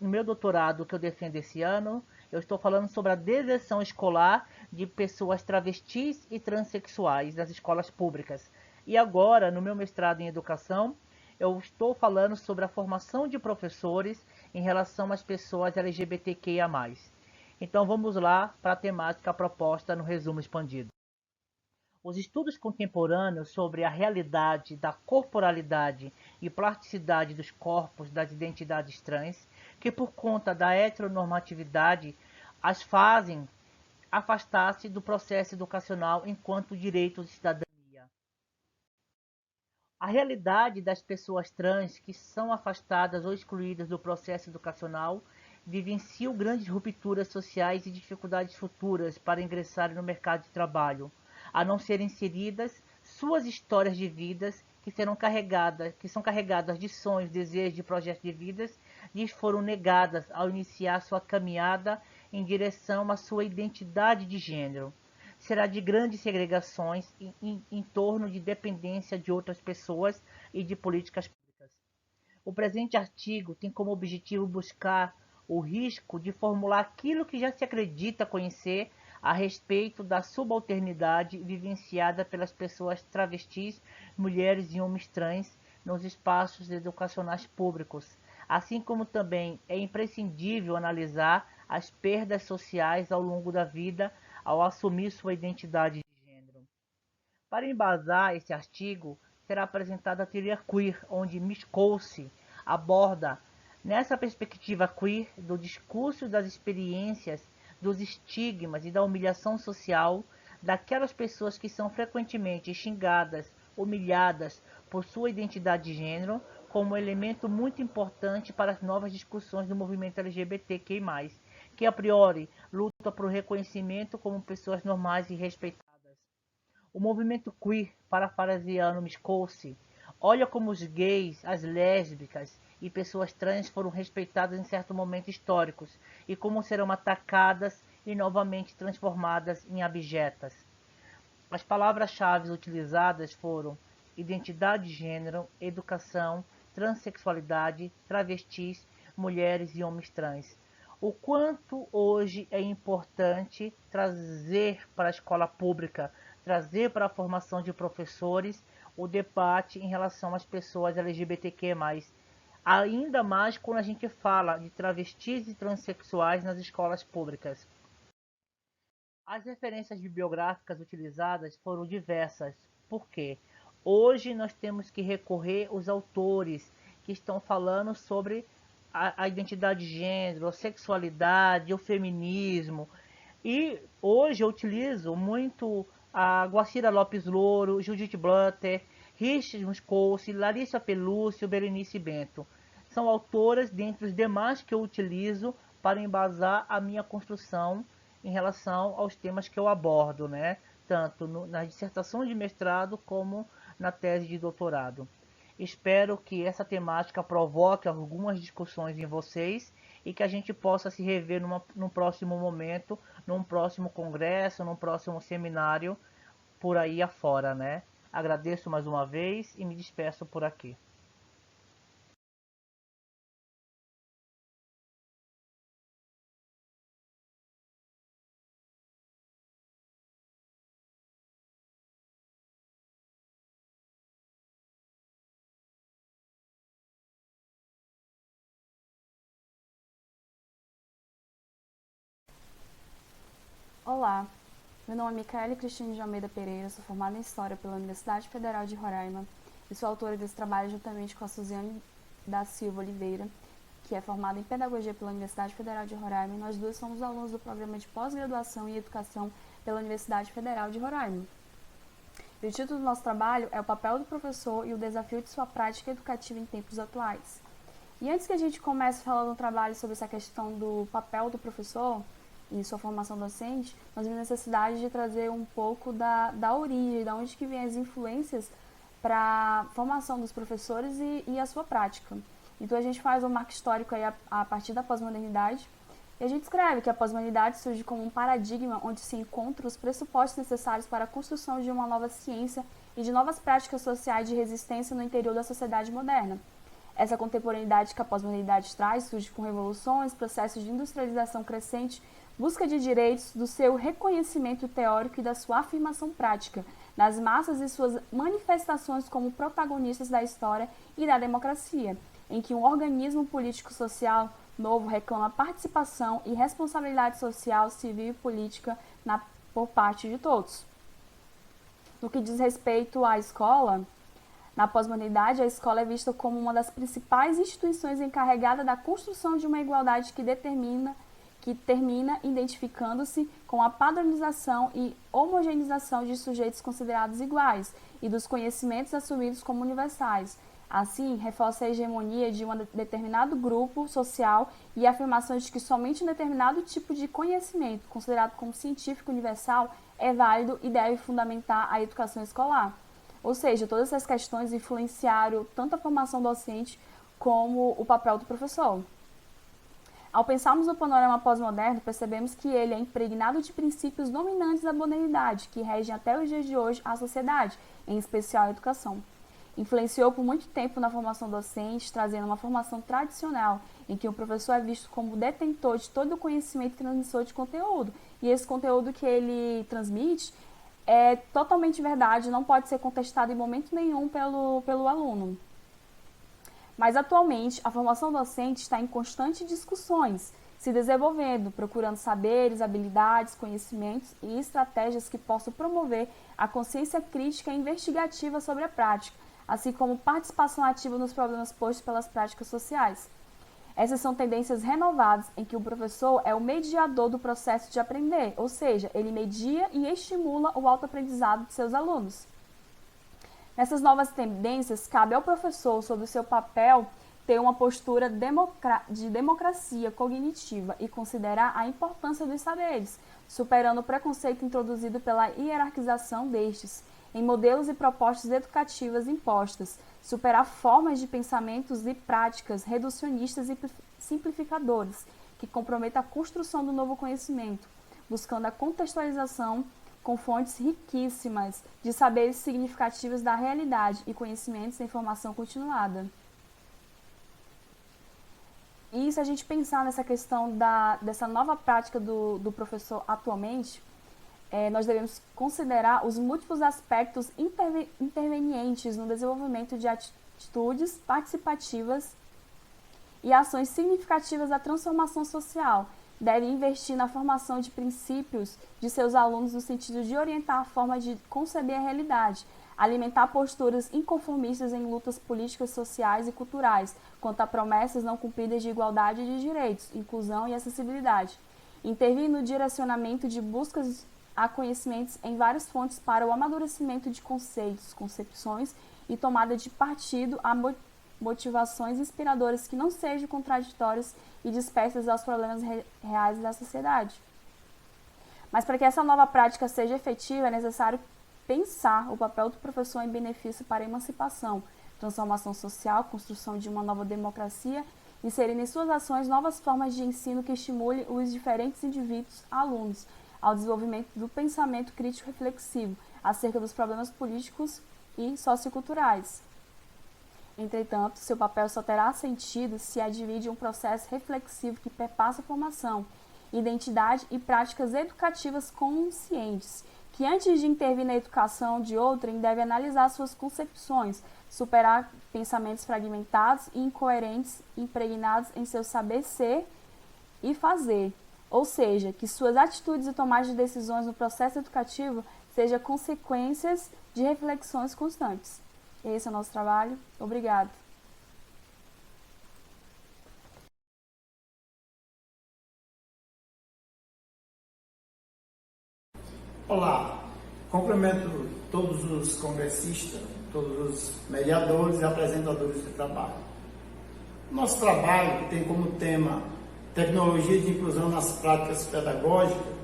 meu doutorado que eu defendo esse ano, eu estou falando sobre a deserção escolar de pessoas travestis e transexuais das escolas públicas. E agora, no meu mestrado em educação, eu estou falando sobre a formação de professores em relação às pessoas LGBTQIA+. Então vamos lá para a temática proposta no resumo expandido. Os estudos contemporâneos sobre a realidade da corporalidade e plasticidade dos corpos das identidades trans, que por conta da heteronormatividade as fazem afastar-se do processo educacional enquanto direito de cidadania. A realidade das pessoas trans que são afastadas ou excluídas do processo educacional vivenciam grandes rupturas sociais e dificuldades futuras para ingressarem no mercado de trabalho, a não serem inseridas suas histórias de vidas que são carregadas de sonhos, desejos e projetos de vidas lhes foram negadas ao iniciar sua caminhada em direção à sua identidade de gênero. Será de grandes segregações em torno de dependência de outras pessoas e de políticas públicas. O presente artigo tem como objetivo buscar o risco de formular aquilo que já se acredita conhecer a respeito da subalternidade vivenciada pelas pessoas travestis, mulheres e homens trans nos espaços educacionais públicos, assim como também é imprescindível analisar as perdas sociais ao longo da vida ao assumir sua identidade de gênero. Para embasar esse artigo, será apresentada a teoria queer, onde Miskolci aborda, nessa perspectiva queer, do discurso das experiências, dos estigmas e da humilhação social daquelas pessoas que são frequentemente xingadas, humilhadas por sua identidade de gênero, como elemento muito importante para as novas discussões do movimento LGBTQI+, que a priori luta por reconhecimento como pessoas normais e respeitadas. O movimento queer, parafraseando Miskolci, olha como os gays, as lésbicas e pessoas trans foram respeitadas em certos momentos históricos e como serão atacadas e novamente transformadas em abjetas. As palavras-chave utilizadas foram identidade de gênero, educação, transexualidade, travestis, mulheres e homens trans. O quanto hoje é importante trazer para a escola pública, trazer para a formação de professores o debate em relação às pessoas LGBTQ+. Ainda mais quando a gente fala de travestis e transexuais nas escolas públicas. As referências bibliográficas utilizadas foram diversas. Por quê? Hoje nós temos que recorrer aos autores que estão falando sobre a identidade de gênero, a sexualidade, o feminismo. E hoje eu utilizo muito a Guacira Lopes Louro, Judith Butler, Richard Moscoso, Larissa Pelúcio, Berenice Bento. São autoras dentre os demais que eu utilizo para embasar a minha construção em relação aos temas que eu abordo, né? Tanto na dissertação de mestrado como na tese de doutorado. Espero que essa temática provoque algumas discussões em vocês e que a gente possa se rever num próximo momento, num próximo congresso, num próximo seminário por aí afora, né? Agradeço mais uma vez e me despeço por aqui. Olá, meu nome é Micaele Cristine de Almeida Pereira, sou formada em História pela Universidade Federal de Roraima e sou autora desse trabalho juntamente com a Suziane da Silva Oliveira, que é formada em Pedagogia pela Universidade Federal de Roraima, e nós duas somos alunos do programa de pós-graduação em Educação pela Universidade Federal de Roraima. E o título do nosso trabalho é O Papel do Professor e o Desafio de Sua Prática Educativa em Tempos Atuais. E antes que a gente comece falando um trabalho sobre essa questão do papel do professor e sua formação docente, nós vimos necessidade de trazer um pouco da origem, de onde que vem as influências para a formação dos professores e a sua prática. Então a gente faz um marco histórico aí a partir da pós-modernidade, e a gente escreve que a pós-modernidade surge como um paradigma onde se encontram os pressupostos necessários para a construção de uma nova ciência e de novas práticas sociais de resistência no interior da sociedade moderna. Essa contemporaneidade que a pós-modernidade traz surge com revoluções, processos de industrialização crescente, busca de direitos, do seu reconhecimento teórico e da sua afirmação prática, nas massas e suas manifestações como protagonistas da história e da democracia, em que um organismo político-social novo reclama participação e responsabilidade social, civil e política por parte de todos. No que diz respeito à escola, na pós-modernidade, a escola é vista como uma das principais instituições encarregada da construção de uma igualdade que termina identificando-se com a padronização e homogeneização de sujeitos considerados iguais e dos conhecimentos assumidos como universais. Assim, reforça a hegemonia de um determinado grupo social e a afirmação de que somente um determinado tipo de conhecimento, considerado como científico universal, é válido e deve fundamentar a educação escolar. Ou seja, todas essas questões influenciaram tanto a formação docente como o papel do professor. Ao pensarmos no panorama pós-moderno, percebemos que ele é impregnado de princípios dominantes da modernidade, que regem até os dias de hoje a sociedade, em especial a educação. Influenciou por muito tempo na formação docente, trazendo uma formação tradicional, em que o professor é visto como detentor de todo o conhecimento e transmissor de conteúdo. E esse conteúdo que ele transmite é totalmente verdade, não pode ser contestado em momento nenhum pelo aluno. Mas atualmente, a formação docente está em constantes discussões, se desenvolvendo, procurando saberes, habilidades, conhecimentos e estratégias que possam promover a consciência crítica e investigativa sobre a prática, assim como participação ativa nos problemas postos pelas práticas sociais. Essas são tendências renovadas em que o professor é o mediador do processo de aprender, ou seja, ele media e estimula o autoaprendizado de seus alunos. Nessas novas tendências, cabe ao professor, sob o seu papel, ter uma postura de democracia cognitiva e considerar a importância dos saberes, superando o preconceito introduzido pela hierarquização destes. em modelos e propostas educativas impostas, superar formas de pensamentos e práticas reducionistas e simplificadoras, que comprometam a construção do novo conhecimento, buscando a contextualização com fontes riquíssimas de saberes significativos da realidade e conhecimentos em formação continuada. E se a gente pensar nessa questão dessa nova prática do professor atualmente, nós devemos considerar os múltiplos aspectos intervenientes no desenvolvimento de atitudes participativas e ações significativas da transformação social. Deve investir na formação de princípios de seus alunos no sentido de orientar a forma de conceber a realidade, alimentar posturas inconformistas em lutas políticas, sociais e culturais, quanto a promessas não cumpridas de igualdade de direitos, inclusão e acessibilidade. Intervir no direcionamento de buscas a conhecimentos em várias fontes para o amadurecimento de conceitos, concepções e tomada de partido a motivações inspiradoras que não sejam contraditórias e dispersas aos problemas reais da sociedade. Mas para que essa nova prática seja efetiva, é necessário pensar o papel do professor em benefício para a emancipação, transformação social, construção de uma nova democracia, inserindo em suas ações novas formas de ensino que estimulem os diferentes indivíduos, alunos, ao desenvolvimento do pensamento crítico reflexivo acerca dos problemas políticos e socioculturais. Entretanto, seu papel só terá sentido se advir de um processo reflexivo que perpassa a formação, identidade e práticas educativas conscientes, que antes de intervir na educação de outrem, deve analisar suas concepções, superar pensamentos fragmentados e incoerentes impregnados em seu saber ser e fazer, ou seja, que suas atitudes e tomadas de decisões no processo educativo sejam consequências de reflexões constantes. Esse é o nosso trabalho. Obrigado. Olá, cumprimento todos os congressistas, todos os mediadores e apresentadores de trabalho. Nosso trabalho tem como tema tecnologia de inclusão nas práticas pedagógicas,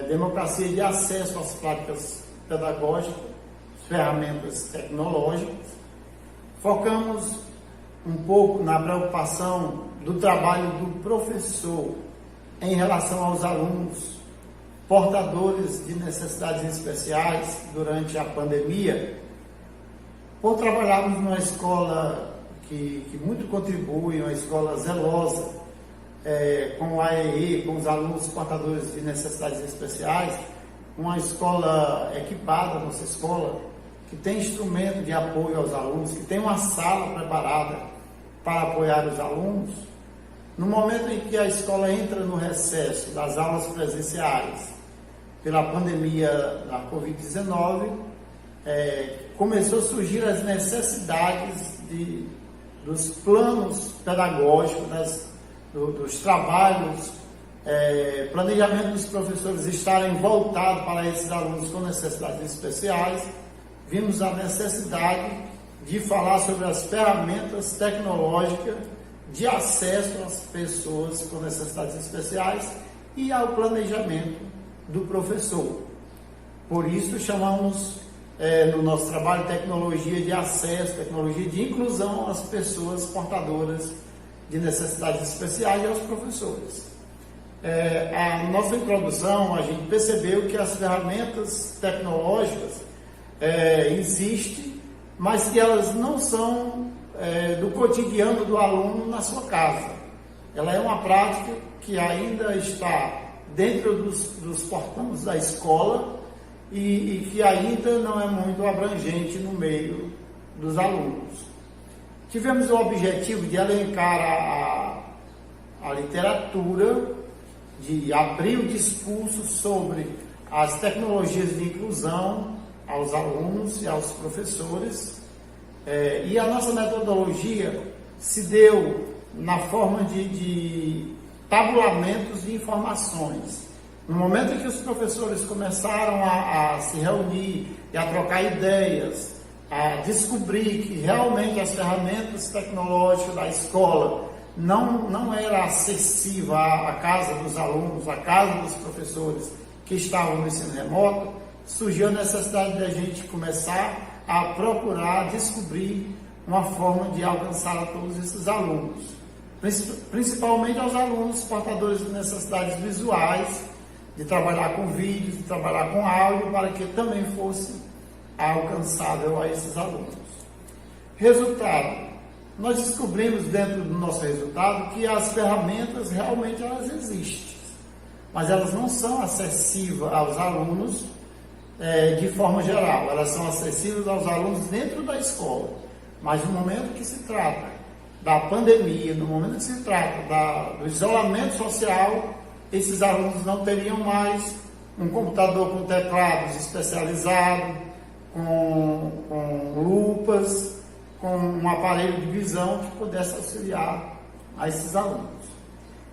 democracia de acesso às práticas pedagógicas, ferramentas tecnológicas. Focamos um pouco na preocupação do trabalho do professor em relação aos alunos portadores de necessidades especiais durante a pandemia. Por trabalharmos numa escola que muito contribui, uma escola zelosa, com o AEE, com os alunos portadores de necessidades especiais, uma escola equipada, nossa escola, que tem instrumento de apoio aos alunos, que tem uma sala preparada para apoiar os alunos. No momento em que a escola entra no recesso das aulas presenciais pela pandemia da Covid-19, começou a surgir as necessidades dos planos pedagógicos, dos trabalhos, planejamento dos professores estarem voltados para esses alunos com necessidades especiais. Vimos a necessidade de falar sobre as ferramentas tecnológicas de acesso às pessoas com necessidades especiais e ao planejamento do professor. Por isso chamamos no nosso trabalho tecnologia de acesso, tecnologia de inclusão às pessoas portadoras de necessidades especiais e aos professores. A nossa introdução, a gente percebeu que as ferramentas tecnológicas existem, mas que elas não são do cotidiano do aluno na sua casa. Ela é uma prática que ainda está dentro dos portões da escola e que ainda não é muito abrangente no meio dos alunos. Tivemos o objetivo de elencar a literatura, de abrir o discurso sobre as tecnologias de inclusão aos alunos e aos professores. E a nossa metodologia se deu na forma de tabulamentos de informações. No momento em que os professores começaram a se reunir e a trocar ideias, a descobrir que realmente as ferramentas tecnológicas da escola não era acessível à casa dos alunos, à casa dos professores que estavam no ensino remoto, surgiu a necessidade de a gente começar a procurar descobrir uma forma de alcançar a todos esses alunos, principalmente aos alunos portadores de necessidades visuais, de trabalhar com vídeos, de trabalhar com áudio, para que também fosse alcançável a esses alunos. Resultado: nós descobrimos dentro do nosso resultado que as ferramentas realmente elas existem, mas elas não são acessíveis aos alunos de forma geral, elas são acessíveis aos alunos dentro da escola, mas no momento que se trata da pandemia, no momento que se trata do isolamento social, esses alunos não teriam mais um computador com teclados especializados, com lupas, com um aparelho de visão que pudesse auxiliar a esses alunos.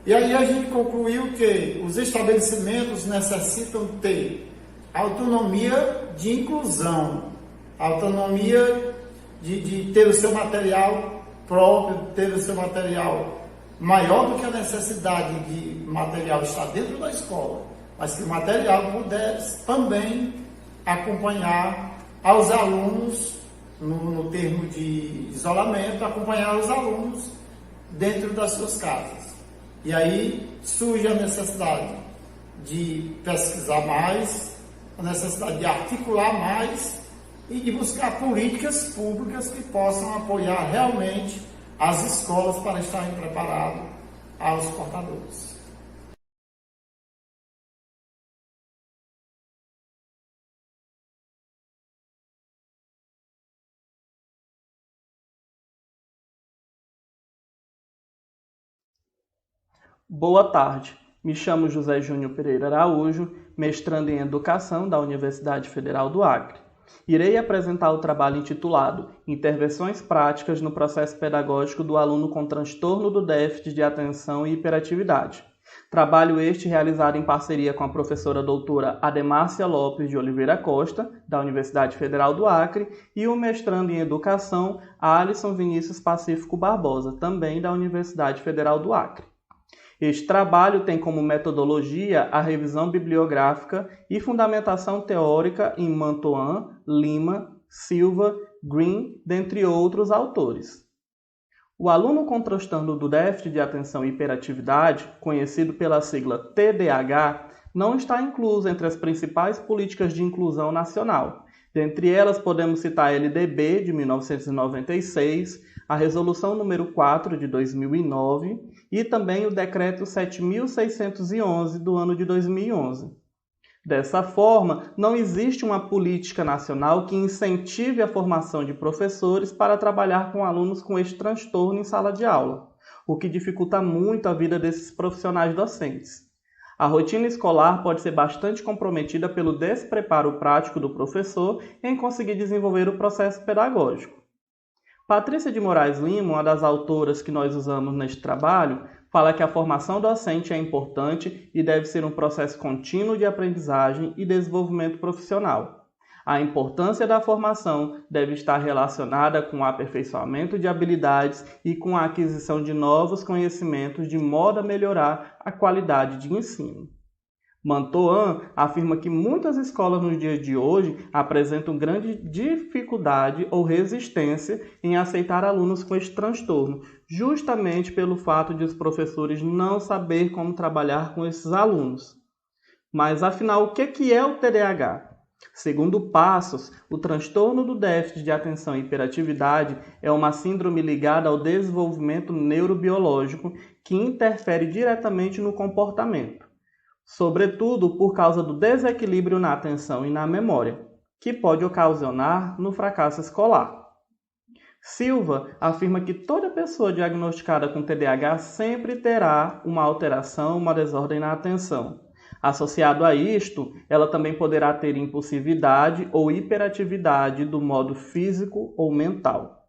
E aí a gente concluiu que os estabelecimentos necessitam ter autonomia de inclusão, autonomia de ter o seu material próprio, ter o seu material maior do que a necessidade de material estar dentro da escola, mas que o material pudesse também acompanhar aos alunos, no termo de isolamento, acompanhar os alunos dentro das suas casas. E aí surge a necessidade de pesquisar mais, a necessidade de articular mais e de buscar políticas públicas que possam apoiar realmente as escolas para estarem preparadas aos portadores. Boa tarde, me chamo José Júnior Pereira Araújo, mestrando em Educação da Universidade Federal do Acre. Irei apresentar o trabalho intitulado Intervenções Práticas no Processo Pedagógico do Aluno com Transtorno do Déficit de Atenção e Hiperatividade. Trabalho este realizado em parceria com a professora doutora Ademárcia Lopes de Oliveira Costa, da Universidade Federal do Acre, e o mestrando em Educação Alisson Vinícius Pacífico Barbosa, também da Universidade Federal do Acre. Este trabalho tem como metodologia a revisão bibliográfica e fundamentação teórica em Mantoan, Lima, Silva, Green, dentre outros autores. O aluno com transtorno do déficit de atenção e hiperatividade, conhecido pela sigla TDAH, não está incluso entre as principais políticas de inclusão nacional. Dentre elas, podemos citar a LDB, de 1996, a Resolução número 4, de 2009, e também o Decreto 7.611, do ano de 2011. Dessa forma, não existe uma política nacional que incentive a formação de professores para trabalhar com alunos com este transtorno em sala de aula, o que dificulta muito a vida desses profissionais docentes. A rotina escolar pode ser bastante comprometida pelo despreparo prático do professor em conseguir desenvolver o processo pedagógico. Patrícia de Moraes Lima, uma das autoras que nós usamos neste trabalho, fala que a formação docente é importante e deve ser um processo contínuo de aprendizagem e desenvolvimento profissional. A importância da formação deve estar relacionada com o aperfeiçoamento de habilidades e com a aquisição de novos conhecimentos de modo a melhorar a qualidade de ensino. Mantoan afirma que muitas escolas nos dias de hoje apresentam grande dificuldade ou resistência em aceitar alunos com este transtorno, justamente pelo fato de os professores não saber como trabalhar com esses alunos. Mas afinal, o que é o TDAH? Segundo Passos, o transtorno do déficit de atenção e hiperatividade é uma síndrome ligada ao desenvolvimento neurobiológico que interfere diretamente no comportamento, sobretudo por causa do desequilíbrio na atenção e na memória, que pode ocasionar no fracasso escolar. Silva afirma que toda pessoa diagnosticada com TDAH sempre terá uma alteração, uma desordem na atenção. Associado a isto, ela também poderá ter impulsividade ou hiperatividade do modo físico ou mental.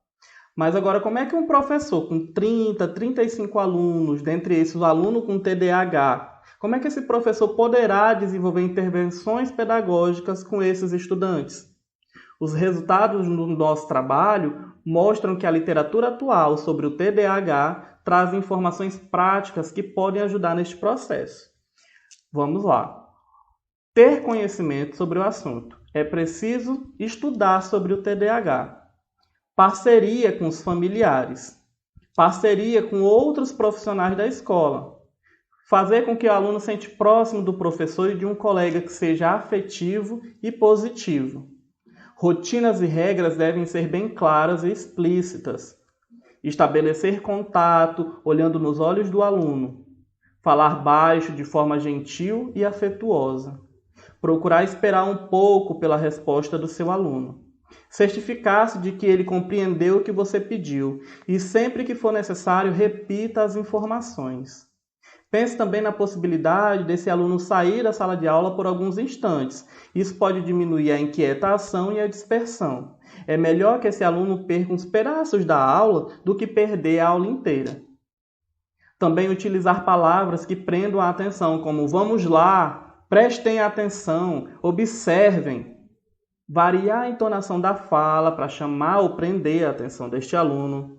Mas agora, como é que um professor com 30, 35 alunos, dentre esses o aluno com TDAH, como é que esse professor poderá desenvolver intervenções pedagógicas com esses estudantes? Os resultados do nosso trabalho mostram que a literatura atual sobre o TDAH traz informações práticas que podem ajudar neste processo. Vamos lá. Ter conhecimento sobre o assunto. É preciso estudar sobre o TDAH. Parceria com os familiares. Parceria com outros profissionais da escola. Fazer com que o aluno se sente próximo do professor e de um colega que seja afetivo e positivo. Rotinas e regras devem ser bem claras e explícitas. Estabelecer contato, olhando nos olhos do aluno. Falar baixo, de forma gentil e afetuosa. Procurar esperar um pouco pela resposta do seu aluno. Certificar-se de que ele compreendeu o que você pediu e, sempre que for necessário, repita as informações. Pense também na possibilidade desse aluno sair da sala de aula por alguns instantes. Isso pode diminuir a inquietação e a dispersão. É melhor que esse aluno perca uns pedaços da aula do que perder a aula inteira. Também utilizar palavras que prendam a atenção, como vamos lá, prestem atenção, observem. Variar a entonação da fala para chamar ou prender a atenção deste aluno.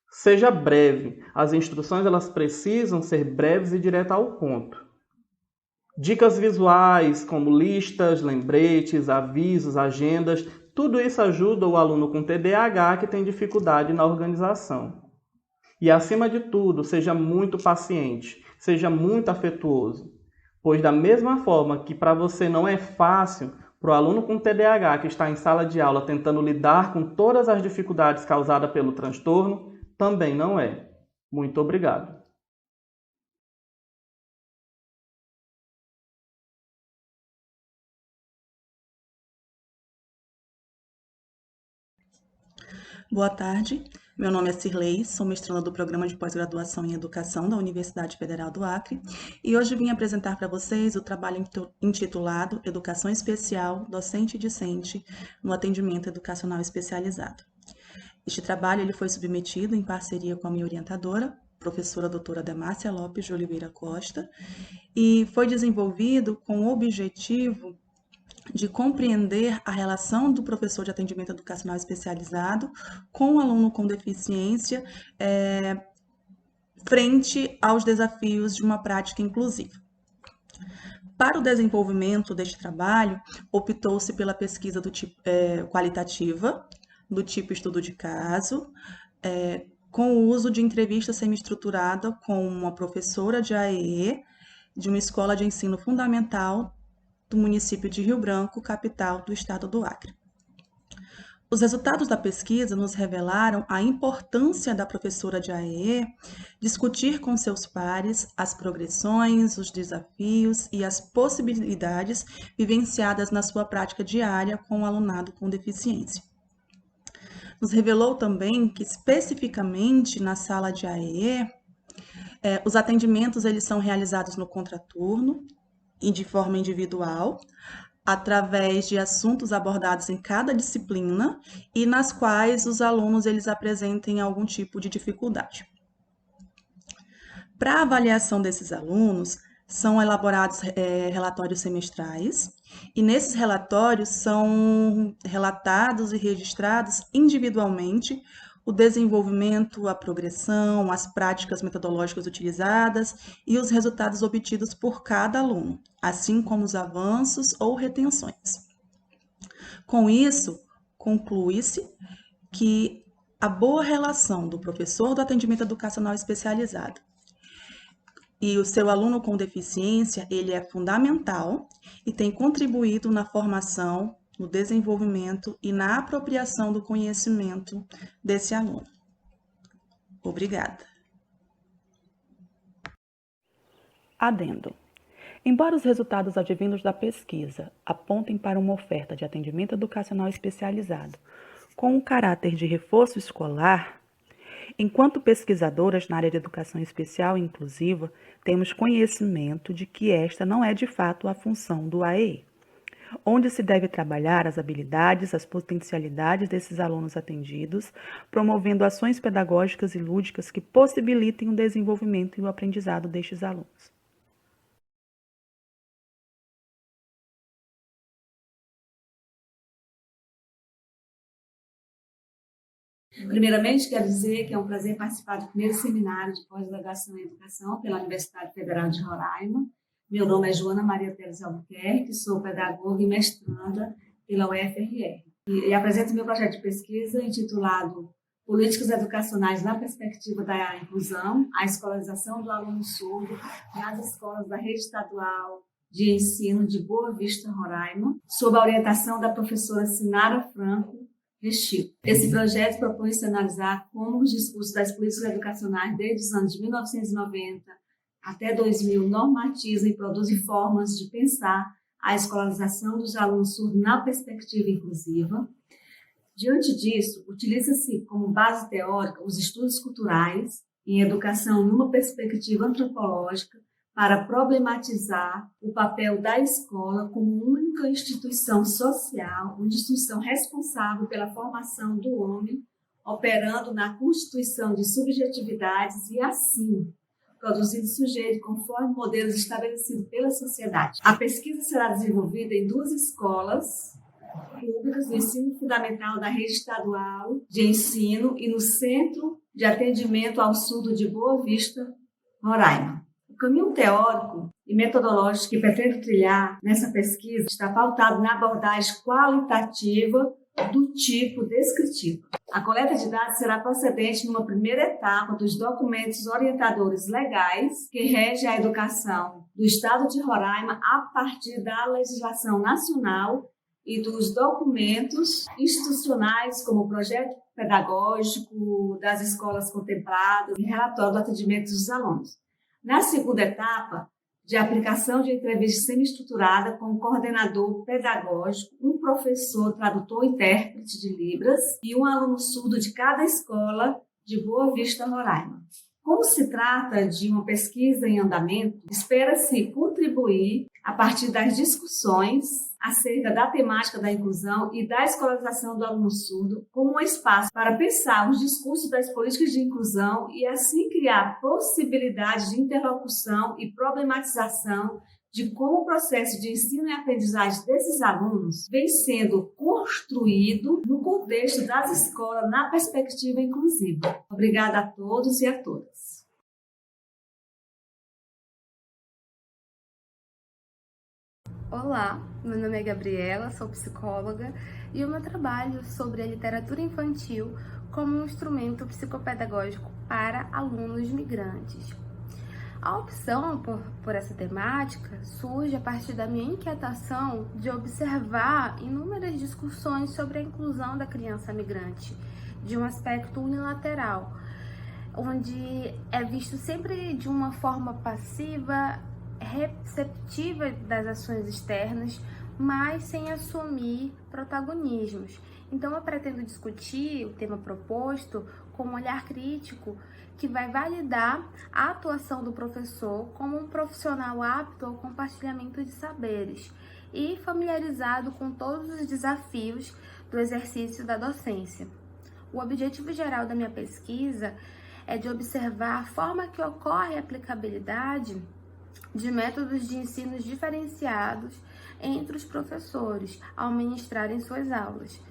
Seja breve. As instruções elas precisam ser breves e diretas ao ponto. Dicas visuais, como listas, lembretes, avisos, agendas, tudo isso ajuda o aluno com TDAH que tem dificuldade na organização. E, acima de tudo, seja muito paciente, seja muito afetuoso. Pois, da mesma forma que para você não é fácil, para o aluno com TDAH que está em sala de aula tentando lidar com todas as dificuldades causadas pelo transtorno, também não é. Muito obrigado. Boa tarde, meu nome é Cirlei, sou mestranda do Programa de Pós-Graduação em Educação da Universidade Federal do Acre e hoje vim apresentar para vocês o trabalho intitulado Educação Especial, Docente e Discente no Atendimento Educacional Especializado. Este trabalho ele foi submetido em parceria com a minha orientadora, professora doutora Demácia Lopes de Oliveira Costa, e foi desenvolvido com o objetivo de compreender a relação do professor de atendimento educacional especializado com o aluno com deficiência frente aos desafios de uma prática inclusiva. Para o desenvolvimento deste trabalho, optou-se pela pesquisa do tipo qualitativa, do tipo estudo de caso, com o uso de entrevista semi-estruturada com uma professora de AEE de uma escola de ensino fundamental do município de Rio Branco, capital do estado do Acre. Os resultados da pesquisa nos revelaram a importância da professora de AEE discutir com seus pares as progressões, os desafios e as possibilidades vivenciadas na sua prática diária com o alunado com deficiência. Nos revelou também que, especificamente na sala de AEE, os atendimentos eles são realizados no contraturno e de forma individual, através de assuntos abordados em cada disciplina e nas quais os alunos eles apresentem algum tipo de dificuldade. Para a avaliação desses alunos, são elaborados relatórios semestrais e nesses relatórios são relatados e registrados individualmente o desenvolvimento, a progressão, as práticas metodológicas utilizadas e os resultados obtidos por cada aluno, assim como os avanços ou retenções. Com isso, conclui-se que a boa relação do professor do atendimento educacional especializado e o seu aluno com deficiência, ele é fundamental e tem contribuído na formação, no desenvolvimento e na apropriação do conhecimento desse aluno. Obrigada. Adendo. Embora os resultados advindos da pesquisa apontem para uma oferta de atendimento educacional especializado com um caráter de reforço escolar, enquanto pesquisadoras na área de educação especial e inclusiva, temos conhecimento de que esta não é de fato a função do AEE, onde se deve trabalhar as habilidades, as potencialidades desses alunos atendidos, promovendo ações pedagógicas e lúdicas que possibilitem o desenvolvimento e o aprendizado destes alunos. Primeiramente, quero dizer que é um prazer participar do primeiro seminário de pós-graduação em educação pela Universidade Federal de Roraima. Meu nome é Joana Maria Teres Albuquerque, sou pedagoga e mestranda pela UFRR. E apresento meu projeto de pesquisa intitulado Políticas Educacionais na Perspectiva da Inclusão, a Escolarização do Aluno Surdo nas Escolas da Rede Estadual de Ensino de Boa Vista, Roraima, sob a orientação da professora Sinara Franco Restivo. Esse projeto propõe-se analisar como os discursos das políticas educacionais desde os anos de 1990 até 2000 normatizam e produzem formas de pensar a escolarização dos alunos surdos na perspectiva inclusiva. Diante disso, utiliza-se como base teórica os estudos culturais em educação numa perspectiva antropológica para problematizar o papel da escola como única instituição social, uma instituição responsável pela formação do homem, operando na constituição de subjetividades e, assim, produzindo sujeito conforme modelos estabelecidos pela sociedade. A pesquisa será desenvolvida em 2 escolas públicas do ensino fundamental da rede estadual de ensino e no Centro de Atendimento ao Surdo de Boa Vista, Roraima. O caminho teórico e metodológico que pretendo trilhar nessa pesquisa está pautado na abordagem qualitativa do tipo descritivo. A coleta de dados será procedente numa primeira etapa dos documentos orientadores legais que regem a educação do Estado de Roraima a partir da legislação nacional e dos documentos institucionais, como o projeto pedagógico das escolas contempladas e relatório do atendimento dos alunos. Na segunda etapa, de aplicação de entrevista semi-estruturada com o coordenador pedagógico, um professor tradutor intérprete de Libras e um aluno surdo de cada escola de Boa Vista, Roraima. Como se trata de uma pesquisa em andamento, espera-se contribuir a partir das discussões acerca da temática da inclusão e da escolarização do aluno surdo como um espaço para pensar os discursos das políticas de inclusão e assim criar possibilidades de interlocução e problematização de como o processo de ensino e aprendizagem desses alunos vem sendo construído no contexto das escolas na perspectiva inclusiva. Obrigada a todos e a todas. Olá, meu nome é Gabriela, sou psicóloga e o meu trabalho sobre a literatura infantil como um instrumento psicopedagógico para alunos migrantes. A opção por essa temática surge a partir da minha inquietação de observar inúmeras discussões sobre a inclusão da criança migrante de um aspecto unilateral, onde é visto sempre de uma forma passiva, receptiva das ações externas, mas sem assumir protagonismos. Então eu pretendo discutir o tema proposto com um olhar crítico que vai validar a atuação do professor como um profissional apto ao compartilhamento de saberes e familiarizado com todos os desafios do exercício da docência. O objetivo geral da minha pesquisa é de observar a forma que ocorre a aplicabilidade de métodos de ensino diferenciados entre os professores ao ministrarem suas aulas.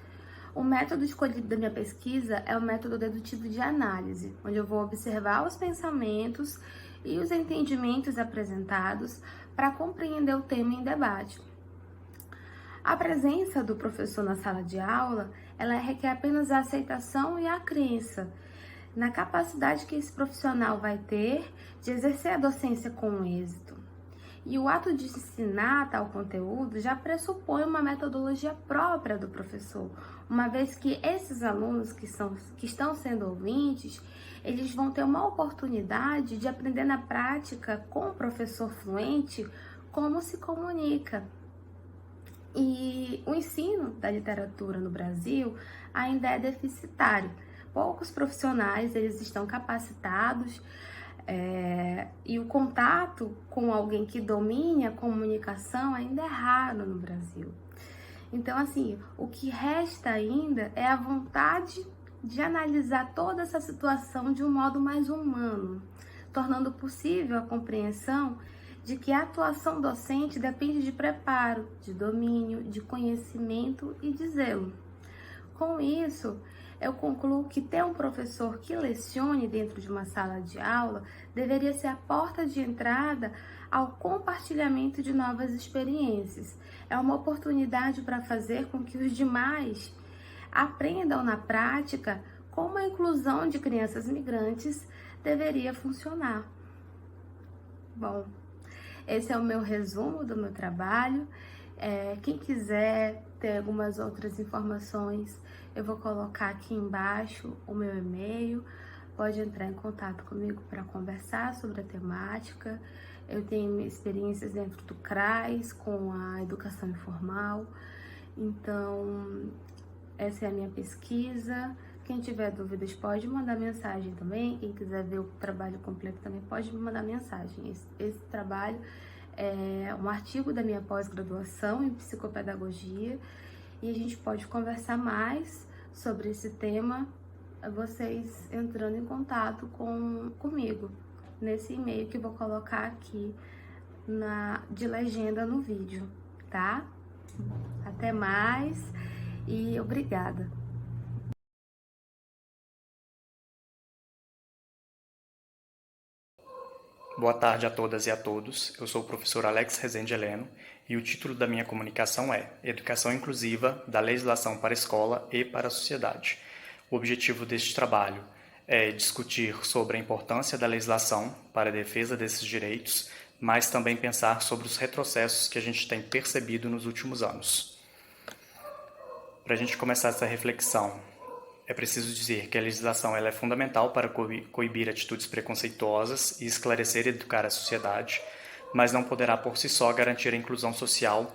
O método escolhido da minha pesquisa é o método dedutivo de análise, onde eu vou observar os pensamentos e os entendimentos apresentados para compreender o tema em debate. A presença do professor na sala de aula, ela requer apenas a aceitação e a crença na capacidade que esse profissional vai ter de exercer a docência com êxito. E o ato de ensinar tal conteúdo já pressupõe uma metodologia própria do professor, uma vez que esses alunos que estão sendo ouvintes, eles vão ter uma oportunidade de aprender na prática com o professor fluente como se comunica. E o ensino da literatura no Brasil ainda é deficitário. Poucos profissionais eles estão capacitados e o contato com alguém que domine a comunicação ainda é raro no Brasil. Então, assim, o que resta ainda é a vontade de analisar toda essa situação de um modo mais humano, tornando possível a compreensão de que a atuação docente depende de preparo, de domínio, de conhecimento e de zelo. Com isso, eu concluo que ter um professor que lecione dentro de uma sala de aula deveria ser a porta de entrada ao compartilhamento de novas experiências. É uma oportunidade para fazer com que os demais aprendam na prática como a inclusão de crianças migrantes deveria funcionar. Bom, esse é o meu resumo do meu trabalho. Quem quiser ter algumas outras informações, eu vou colocar aqui embaixo o meu e-mail. Pode entrar em contato comigo para conversar sobre a temática. Eu tenho experiências dentro do CRAS com a educação informal. Então, essa é a minha pesquisa. Quem tiver dúvidas pode mandar mensagem também. Quem quiser ver o trabalho completo também pode me mandar mensagem. Esse trabalho é um artigo da minha pós-graduação em psicopedagogia e a gente pode conversar mais sobre esse tema, vocês entrando em contato comigo nesse e-mail que eu vou colocar aqui de legenda no vídeo, tá? Até mais e obrigada! Boa tarde a todas e a todos. Eu sou o professor Alex Rezende Heleno e o título da minha comunicação é Educação Inclusiva da Legislação para a Escola e para a Sociedade. O objetivo deste trabalho é discutir sobre a importância da legislação para a defesa desses direitos, mas também pensar sobre os retrocessos que a gente tem percebido nos últimos anos. Para a gente começar essa reflexão, é preciso dizer que a legislação ela é fundamental para coibir atitudes preconceituosas e esclarecer e educar a sociedade, mas não poderá por si só garantir a inclusão social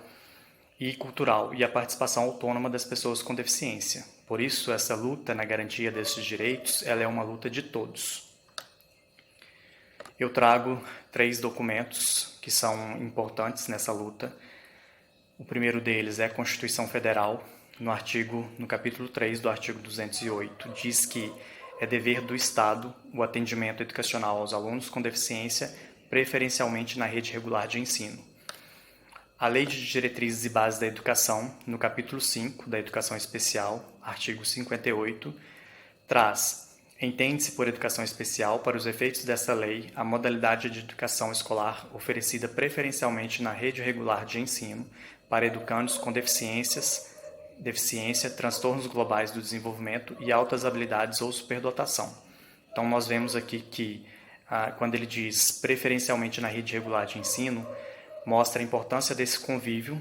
e cultural e a participação autônoma das pessoas com deficiência. Por isso, essa luta na garantia desses direitos ela é uma luta de todos. Eu trago 3 documentos que são importantes nessa luta. O primeiro deles é a Constituição Federal. No capítulo 3 do artigo 208, diz que é dever do Estado o atendimento educacional aos alunos com deficiência, preferencialmente na rede regular de ensino. A Lei de Diretrizes e Bases da Educação, no capítulo 5 da Educação Especial, artigo 58, entende-se por educação especial, para os efeitos dessa lei, a modalidade de educação escolar oferecida preferencialmente na rede regular de ensino para educandos com deficiência, transtornos globais do desenvolvimento e altas habilidades ou superdotação. Então, nós vemos aqui que, quando ele diz preferencialmente na rede regular de ensino, mostra a importância desse convívio,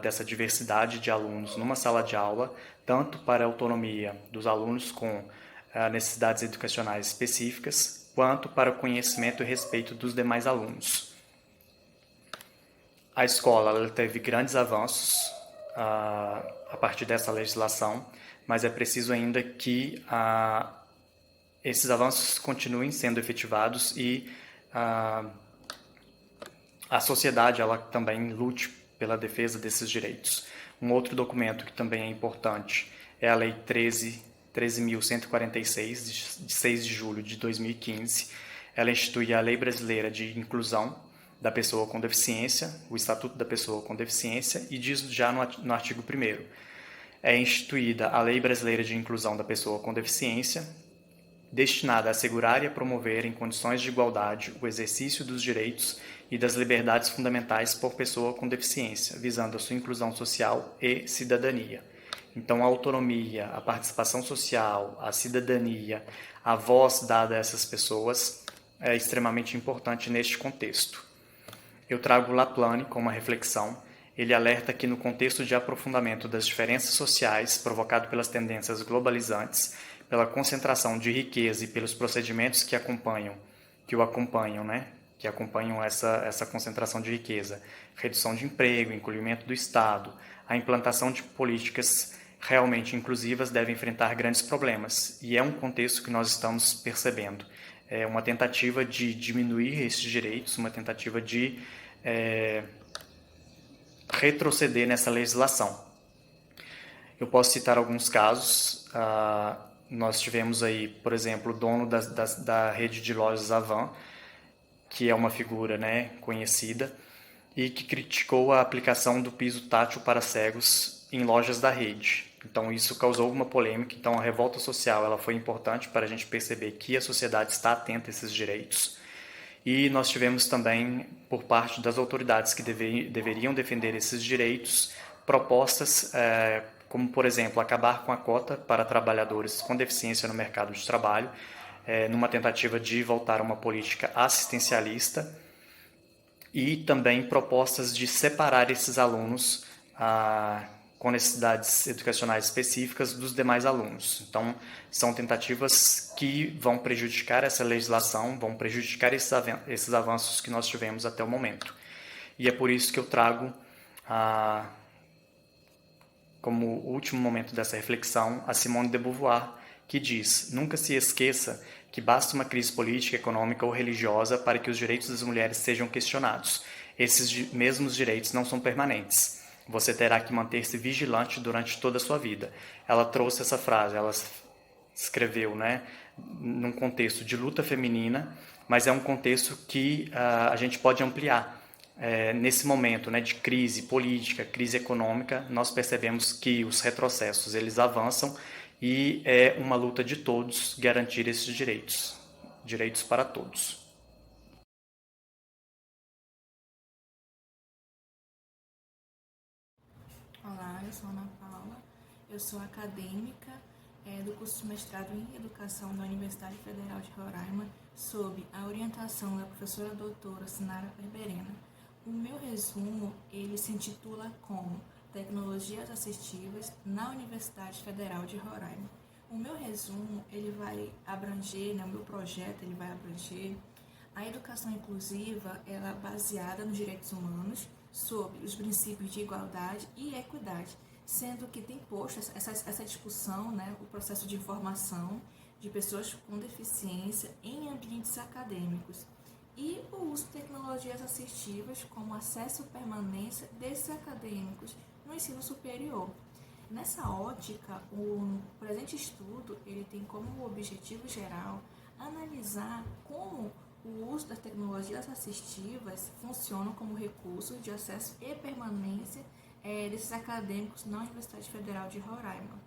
dessa diversidade de alunos numa sala de aula, tanto para a autonomia dos alunos com necessidades educacionais específicas, quanto para o conhecimento e respeito dos demais alunos. A escola ela teve grandes avanços a partir dessa legislação, mas é preciso ainda que esses avanços continuem sendo efetivados e a sociedade ela também lute pela defesa desses direitos. Um outro documento que também é importante é a Lei 13.146, de 6 de julho de 2015. Ela institui a Lei Brasileira de Inclusão da Pessoa com Deficiência, o Estatuto da Pessoa com Deficiência, e diz já no artigo 1º, é instituída a Lei Brasileira de Inclusão da Pessoa com Deficiência, destinada a assegurar e a promover em condições de igualdade o exercício dos direitos e das liberdades fundamentais por pessoa com deficiência, visando a sua inclusão social e cidadania. Então, a autonomia, a participação social, a cidadania, a voz dada a essas pessoas é extremamente importante neste contexto. Eu trago o Laplane como uma reflexão. Ele alerta que no contexto de aprofundamento das diferenças sociais provocado pelas tendências globalizantes, pela concentração de riqueza e pelos procedimentos que acompanham essa concentração de riqueza, redução de emprego, encolhimento do Estado, a implantação de políticas realmente inclusivas deve enfrentar grandes problemas. E é um contexto que nós estamos percebendo. É uma tentativa de diminuir esses direitos, uma tentativa de retroceder nessa legislação. Eu posso citar alguns casos. Nós tivemos aí, por exemplo, o dono da rede de lojas Avan, que é uma figura conhecida, e que criticou a aplicação do piso tátil para cegos em lojas da rede. Então isso causou uma polêmica. Então a revolta social ela foi importante para a gente perceber que a sociedade está atenta a esses direitos. E nós tivemos também, por parte das autoridades que deveriam defender esses direitos, propostas como, por exemplo, acabar com a cota para trabalhadores com deficiência no mercado de trabalho, numa tentativa de voltar a uma política assistencialista, e também propostas de separar esses alunos com necessidades educacionais específicas dos demais alunos. Então, são tentativas que vão prejudicar essa legislação, vão prejudicar esses avanços que nós tivemos até o momento. E é por isso que eu trago, como último momento dessa reflexão, a Simone de Beauvoir, que diz: nunca se esqueça que basta uma crise política, econômica ou religiosa para que os direitos das mulheres sejam questionados. Esses mesmos direitos não são permanentes. Você terá que manter-se vigilante durante toda a sua vida. Ela trouxe essa frase, ela escreveu, num contexto de luta feminina, mas é um contexto que a gente pode ampliar. Nesse momento de crise política, crise econômica, nós percebemos que os retrocessos eles avançam e é uma luta de todos garantir esses direitos para todos. Olá, eu sou Ana Paula, eu sou acadêmica do curso de mestrado em Educação da Universidade Federal de Roraima, sob a orientação da professora doutora Sinara Perberena. O meu resumo, ele se intitula como Tecnologias Assistivas na Universidade Federal de Roraima. O meu resumo, ele vai abranger, o meu projeto, ele vai abranger a educação inclusiva, ela baseada nos direitos humanos, sob os princípios de igualdade e equidade, sendo que tem posto essa discussão, o processo de formação de pessoas com deficiência em ambientes acadêmicos e o uso de tecnologias assistivas como acesso e permanência desses acadêmicos no ensino superior. Nessa ótica, o presente estudo ele tem como objetivo geral analisar como o uso das tecnologias assistivas funcionam como recurso de acesso e permanência desses acadêmicos na Universidade Federal de Roraima.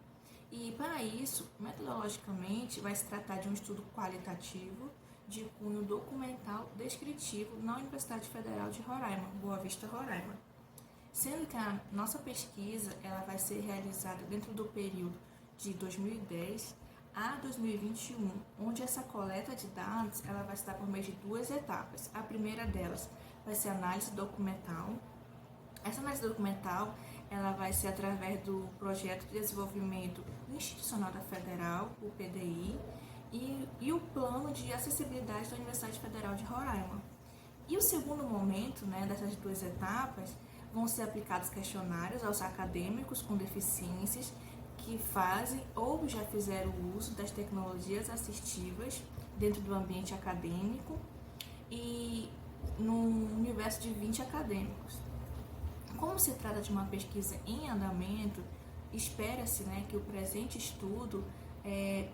E para isso, metodologicamente, vai se tratar de um estudo qualitativo de cunho documental descritivo na Universidade Federal de Roraima, Boa Vista, Roraima. Sendo que a nossa pesquisa ela vai ser realizada dentro do período de 2010 a 2021, onde essa coleta de dados ela vai se dar por meio de duas etapas. A primeira delas vai ser a análise documental. Essa análise documental ela vai ser através do Projeto de Desenvolvimento Institucional da Federal, o PDI, e o Plano de Acessibilidade da Universidade Federal de Roraima. E o segundo momento dessas duas etapas vão ser aplicados questionários aos acadêmicos com deficiências que fazem ou já fizeram uso das tecnologias assistivas dentro do ambiente acadêmico e no universo de 20 acadêmicos. Como se trata de uma pesquisa em andamento, espera-se que o presente estudo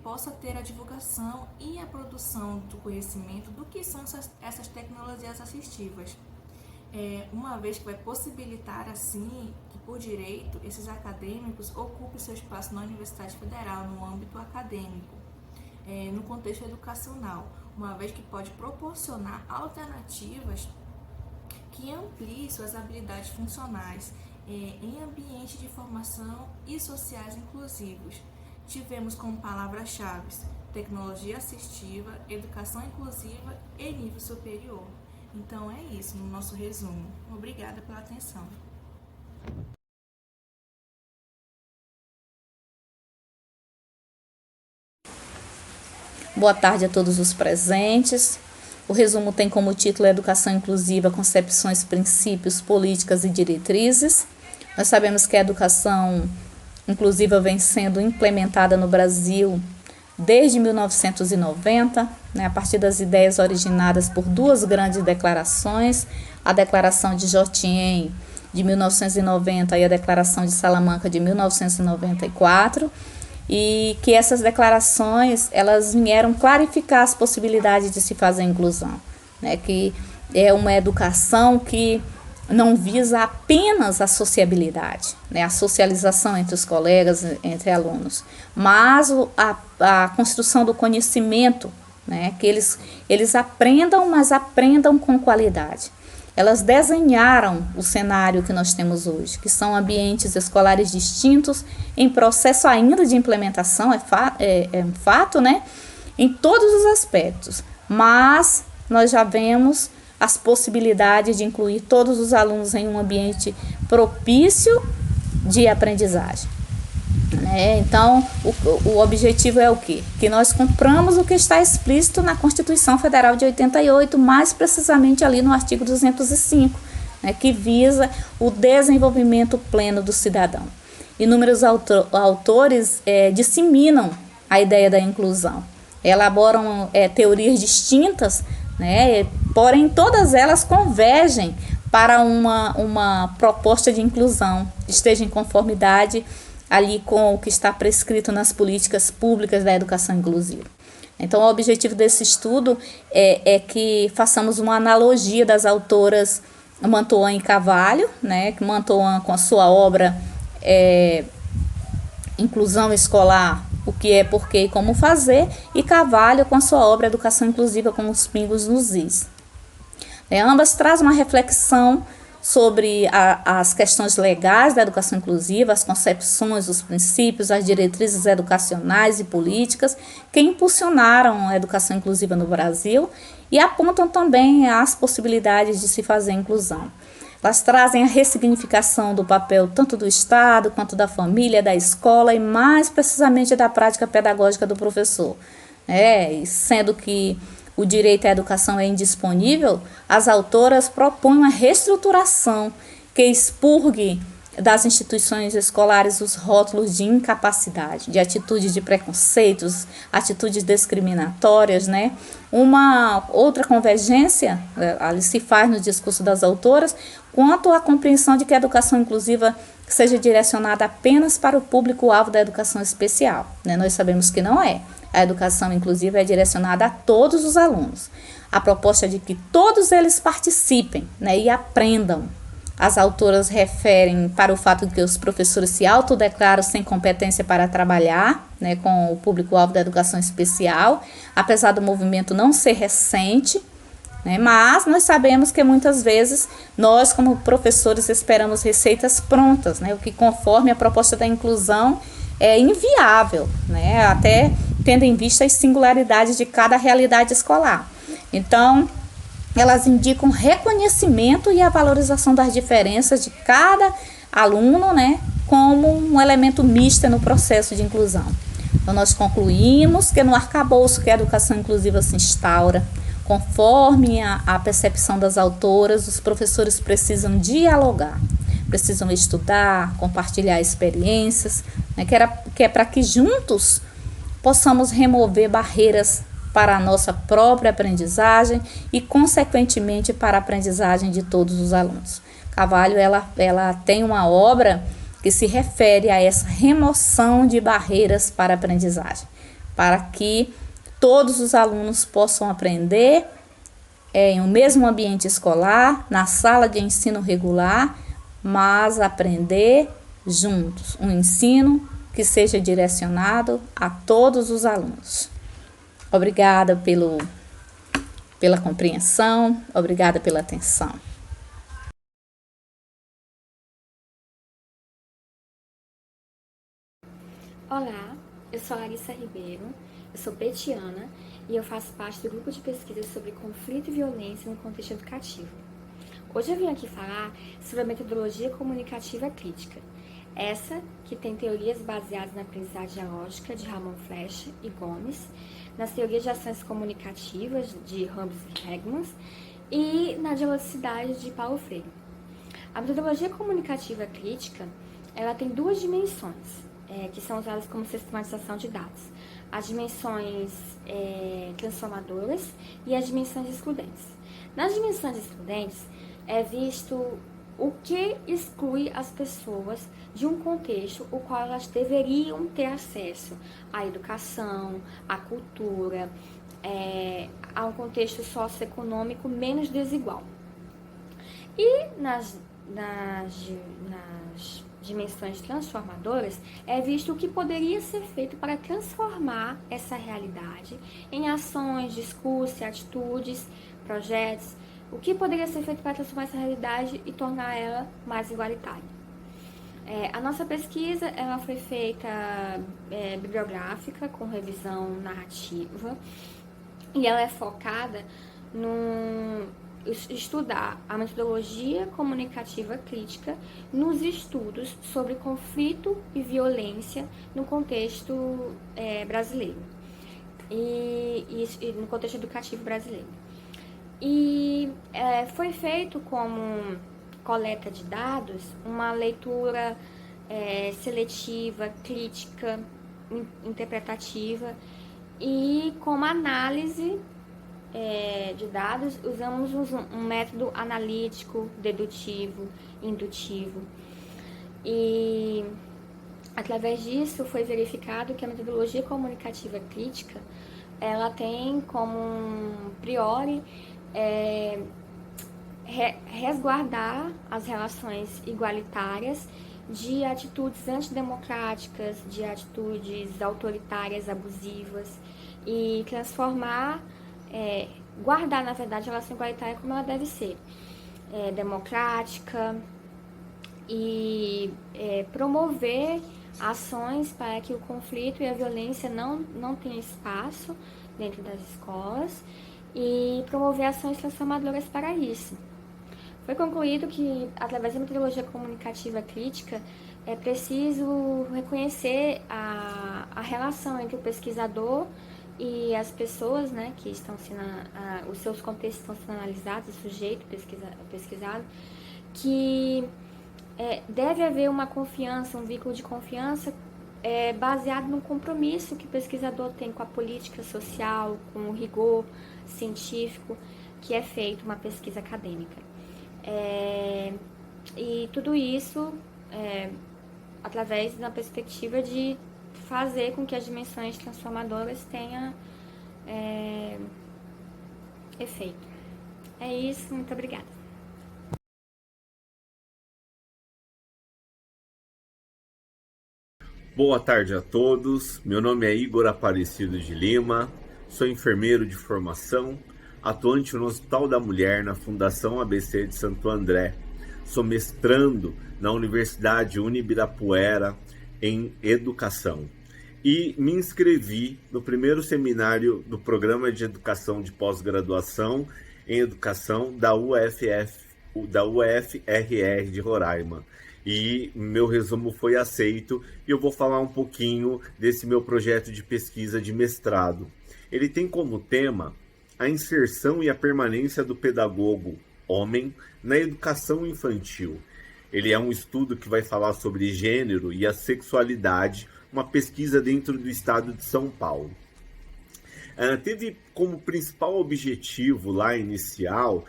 possa ter a divulgação e a produção do conhecimento do que são essas tecnologias assistivas, uma vez que vai possibilitar, assim, que por direito esses acadêmicos ocupem seu espaço na Universidade Federal, no âmbito acadêmico, no contexto educacional, uma vez que pode proporcionar alternativas que ampliem suas habilidades funcionais em ambiente de formação e sociais inclusivos. Tivemos como palavras-chave tecnologia assistiva, educação inclusiva e nível superior. Então é isso no nosso resumo. Obrigada pela atenção. Boa tarde a todos os presentes. O resumo tem como título Educação Inclusiva, Concepções, Princípios, Políticas e Diretrizes. Nós sabemos que a educação inclusiva vem sendo implementada no Brasil desde 1990, a partir das ideias originadas por duas grandes declarações, a Declaração de Jotien de 1990 e a Declaração de Salamanca de 1994, e que essas declarações elas vieram clarificar as possibilidades de se fazer a inclusão, que é uma educação que não visa apenas a sociabilidade, né, a socialização entre os colegas, entre alunos, mas a construção do conhecimento, né, que eles aprendam, mas aprendam com qualidade. Elas desenharam o cenário que nós temos hoje, que são ambientes escolares distintos, em processo ainda de implementação, é um fato, né, em todos os aspectos, mas nós já vemos as possibilidades de incluir todos os alunos em um ambiente propício de aprendizagem. Então, o objetivo é o quê? Que nós cumpramos o que está explícito na Constituição Federal de 88, mais precisamente ali no artigo 205, né, que visa o desenvolvimento pleno do cidadão. Inúmeros autores disseminam a ideia da inclusão, elaboram teorias distintas, né, porém todas elas convergem para uma proposta de inclusão, esteja em conformidade ali com o que está prescrito nas políticas públicas da educação inclusiva. Então, o objetivo desse estudo é que façamos uma analogia das autoras Mantoan e Carvalho, né, que Mantoan com a sua obra Inclusão Escolar, o que é, por quê e como fazer, e Carvalho com a sua obra Educação Inclusiva com os pingos nos is. Ambas trazem uma reflexão sobre as questões legais da educação inclusiva, as concepções, os princípios, as diretrizes educacionais e políticas que impulsionaram a educação inclusiva no Brasil e apontam também as possibilidades de se fazer inclusão. Elas trazem a ressignificação do papel tanto do Estado quanto da família, da escola e mais precisamente da prática pedagógica do professor. Sendo que o direito à educação é indisponível, as autoras propõem uma reestruturação que expurgue das instituições escolares os rótulos de incapacidade, de atitudes de preconceitos, atitudes discriminatórias, né? Uma outra convergência ali se faz no discurso das autoras quanto à compreensão de que a educação inclusiva seja direcionada apenas para o público-alvo da educação especial, né? Nós sabemos que não é. A educação inclusiva é direcionada a todos os alunos. A proposta é de que todos eles participem, né, e aprendam. As autoras referem para o fato de que os professores se autodeclaram sem competência para trabalhar, né, com o público-alvo da educação especial, apesar do movimento não ser recente, né, mas nós sabemos que muitas vezes nós, como professores, esperamos receitas prontas, né, o que conforme a proposta da inclusão é inviável, né, até tendo em vista as singularidades de cada realidade escolar. Então, elas indicam reconhecimento e a valorização das diferenças de cada aluno, né, como um elemento misto no processo de inclusão. Então, nós concluímos que no arcabouço que a educação inclusiva se instaura, conforme a percepção das autoras, os professores precisam dialogar, precisam estudar, compartilhar experiências, né, que é para que juntos possamos remover barreiras para a nossa própria aprendizagem e, consequentemente, para a aprendizagem de todos os alunos. Carvalho, ela tem uma obra que se refere a essa remoção de barreiras para a aprendizagem, para que todos os alunos possam aprender em um mesmo ambiente escolar, na sala de ensino regular, mas aprender juntos, um ensino que seja direcionado a todos os alunos. Obrigada pela compreensão, obrigada pela atenção. Olá, eu sou a Larissa Ribeiro, eu sou petiana e eu faço parte do grupo de pesquisa sobre conflito e violência no contexto educativo. Hoje eu vim aqui falar sobre a metodologia comunicativa crítica, essa que tem teorias baseadas na aprendizagem dialógica de Ramon Flecha e Gomes, nas teorias de ações comunicativas de Ramos e Hegmans e na dialogicidade de Paulo Freire. A metodologia comunicativa crítica, ela tem duas dimensões, que são usadas como sistematização de dados. As dimensões transformadoras e as dimensões excludentes. Nas dimensões excludentes, é visto o que exclui as pessoas de um contexto o qual elas deveriam ter acesso à educação, à cultura, a um contexto socioeconômico menos desigual. E nas dimensões transformadoras, é visto o que poderia ser feito para transformar essa realidade em ações, discursos, atitudes, projetos, o que poderia ser feito para transformar essa realidade e tornar ela mais igualitária. A nossa pesquisa ela foi feita bibliográfica, com revisão narrativa, e ela é focada estudar a metodologia comunicativa crítica nos estudos sobre conflito e violência no contexto brasileiro e no contexto educativo brasileiro. E foi feito como coleta de dados uma leitura seletiva, crítica, interpretativa, e como análise de dados, usamos um método analítico, dedutivo, indutivo. E, através disso, foi verificado que a metodologia comunicativa crítica, ela tem como priori resguardar as relações igualitárias de atitudes antidemocráticas, de atitudes autoritárias, abusivas, e transformar, guardar, na verdade, a relação igualitária como ela deve ser, democrática, e promover ações para que o conflito e a violência não tenham espaço dentro das escolas, e promover ações transformadoras para isso. Foi concluído que, através da metodologia comunicativa crítica, é preciso reconhecer a relação entre o pesquisador e as pessoas, né, que estão sendo, os seus contextos estão sendo analisados, o sujeito pesquisado, que deve haver uma confiança, um vínculo de confiança baseado no compromisso que o pesquisador tem com a política social, com o rigor científico que é feito uma pesquisa acadêmica. E tudo isso através da perspectiva de fazer com que as dimensões transformadoras tenham efeito. É isso, muito obrigada. Boa tarde a todos, meu nome é Igor Aparecido de Lima, sou enfermeiro de formação, atuante no Hospital da Mulher na Fundação ABC de Santo André. Sou mestrando na Universidade Unibirapuera em Educação e me inscrevi no primeiro seminário do Programa de Educação de Pós-Graduação em Educação da UFRR de Roraima. E meu resumo foi aceito e eu vou falar um pouquinho desse meu projeto de pesquisa de mestrado. Ele tem como tema a inserção e a permanência do pedagogo homem na educação infantil. Ele é um estudo que vai falar sobre gênero e a sexualidade, uma pesquisa dentro do estado de São Paulo. Teve como principal objetivo lá inicial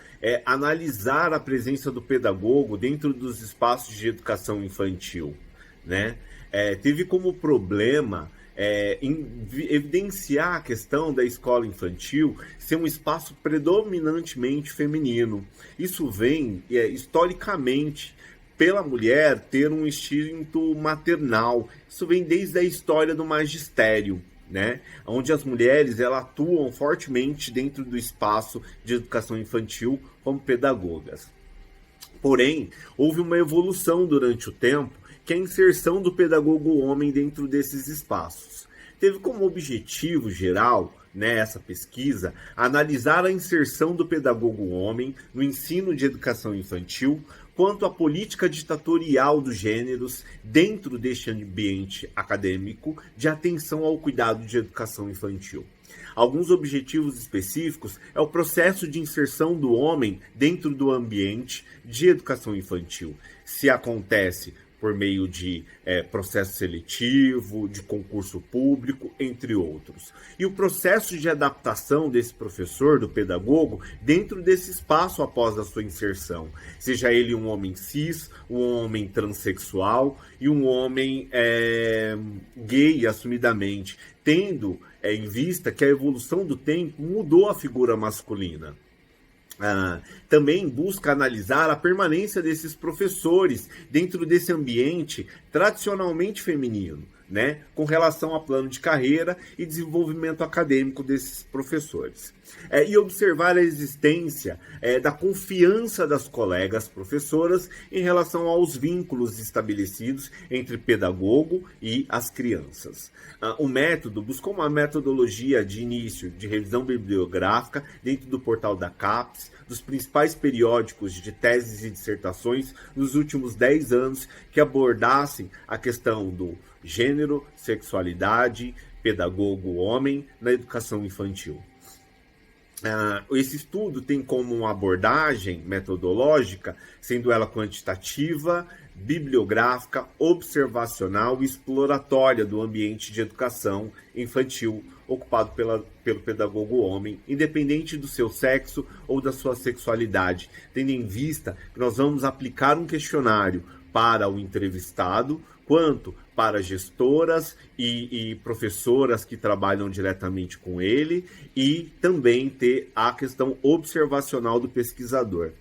analisar a presença do pedagogo dentro dos espaços de educação infantil, né? Teve como problema evidenciar a questão da escola infantil ser um espaço predominantemente feminino. Isso vem historicamente pela mulher ter um instinto maternal. Isso vem desde a história do magistério, né? Onde as mulheres atuam fortemente dentro do espaço de educação infantil como pedagogas. Porém, houve uma evolução durante o tempo, que é a inserção do pedagogo homem dentro desses espaços. Teve como objetivo geral, essa pesquisa, analisar a inserção do pedagogo homem no ensino de educação infantil, quanto à política ditatorial dos gêneros dentro deste ambiente acadêmico de atenção ao cuidado de educação infantil. Alguns objetivos específicos é o processo de inserção do homem dentro do ambiente de educação infantil. Se acontece por meio de processo seletivo, de concurso público, entre outros. E o processo de adaptação desse professor, do pedagogo, dentro desse espaço após a sua inserção. Seja ele um homem cis, um homem transexual e um homem gay, assumidamente, tendo em vista que a evolução do tempo mudou a figura masculina. Também busca analisar a permanência desses professores dentro desse ambiente tradicionalmente feminino, né, com relação a plano de carreira e desenvolvimento acadêmico desses professores. E observar a existência da confiança das colegas professoras em relação aos vínculos estabelecidos entre pedagogo e as crianças. O método buscou uma metodologia de início de revisão bibliográfica dentro do portal da CAPES, dos principais periódicos de teses e dissertações nos últimos 10 anos que abordassem a questão do gênero, sexualidade, pedagogo homem na educação infantil. Esse estudo tem como abordagem metodológica, sendo ela quantitativa, bibliográfica, observacional e exploratória do ambiente de educação infantil ocupado pelo pedagogo homem, independente do seu sexo ou da sua sexualidade, tendo em vista que nós vamos aplicar um questionário para o entrevistado, quanto para gestoras e professoras que trabalham diretamente com ele, e também ter a questão observacional do pesquisador.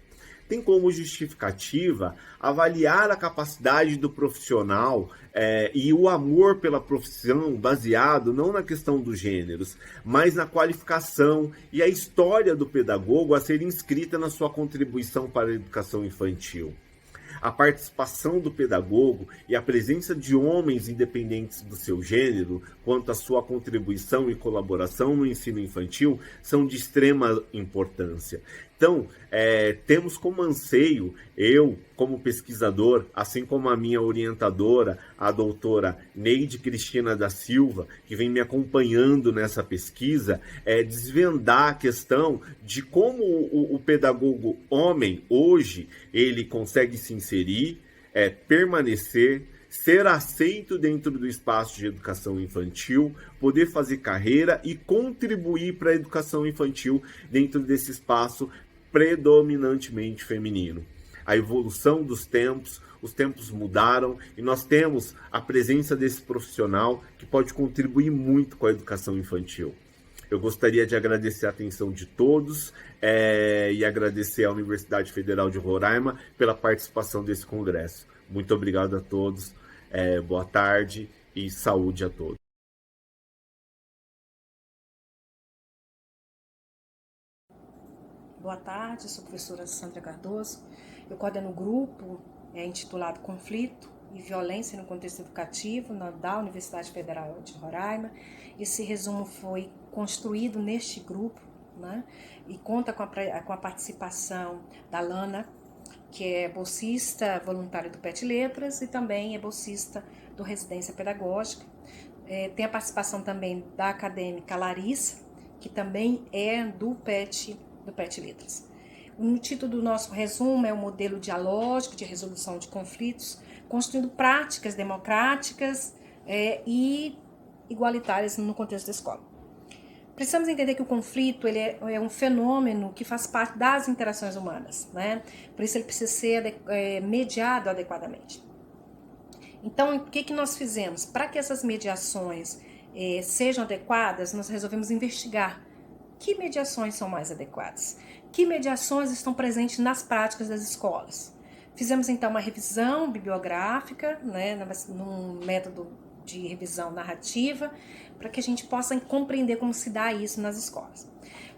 Tem como justificativa avaliar a capacidade do profissional e o amor pela profissão baseado não na questão dos gêneros, mas na qualificação e a história do pedagogo a ser inscrita na sua contribuição para a educação infantil. A participação do pedagogo e a presença de homens independentes do seu gênero, quanto à sua contribuição e colaboração no ensino infantil, são de extrema importância. Então, temos como anseio, eu, como pesquisador, assim como a minha orientadora, a doutora Neide Cristina da Silva, que vem me acompanhando nessa pesquisa, desvendar a questão de como o pedagogo homem, hoje, ele consegue se inserir, permanecer, ser aceito dentro do espaço de educação infantil, poder fazer carreira e contribuir para a educação infantil dentro desse espaço predominantemente feminino. A evolução dos tempos, os tempos mudaram e nós temos a presença desse profissional que pode contribuir muito com a educação infantil. Eu gostaria de agradecer a atenção de todos e agradecer à Universidade Federal de Roraima pela participação desse congresso. Muito obrigado a todos, boa tarde e saúde a todos. Boa tarde, sou a professora Sandra Cardoso. Eu coordeno o grupo intitulado Conflito e Violência no Contexto Educativo da Universidade Federal de Roraima. Esse resumo foi construído neste grupo, né, e conta com a participação da Lana, que é bolsista voluntária do PET Letras e também é bolsista do Residência Pedagógica. Tem a participação também da acadêmica Larissa, que também é do PET Letras. O título do nosso resumo é o modelo dialógico de resolução de conflitos, construindo práticas democráticas e igualitárias no contexto da escola. Precisamos entender que o conflito ele é um fenômeno que faz parte das interações humanas, né? Por isso ele precisa ser mediado adequadamente. Então, o que nós fizemos? Para que essas mediações sejam adequadas, nós resolvemos investigar que mediações são mais adequadas, que mediações estão presentes nas práticas das escolas. Fizemos então uma revisão bibliográfica, né, num método de revisão narrativa, para que a gente possa compreender como se dá isso nas escolas.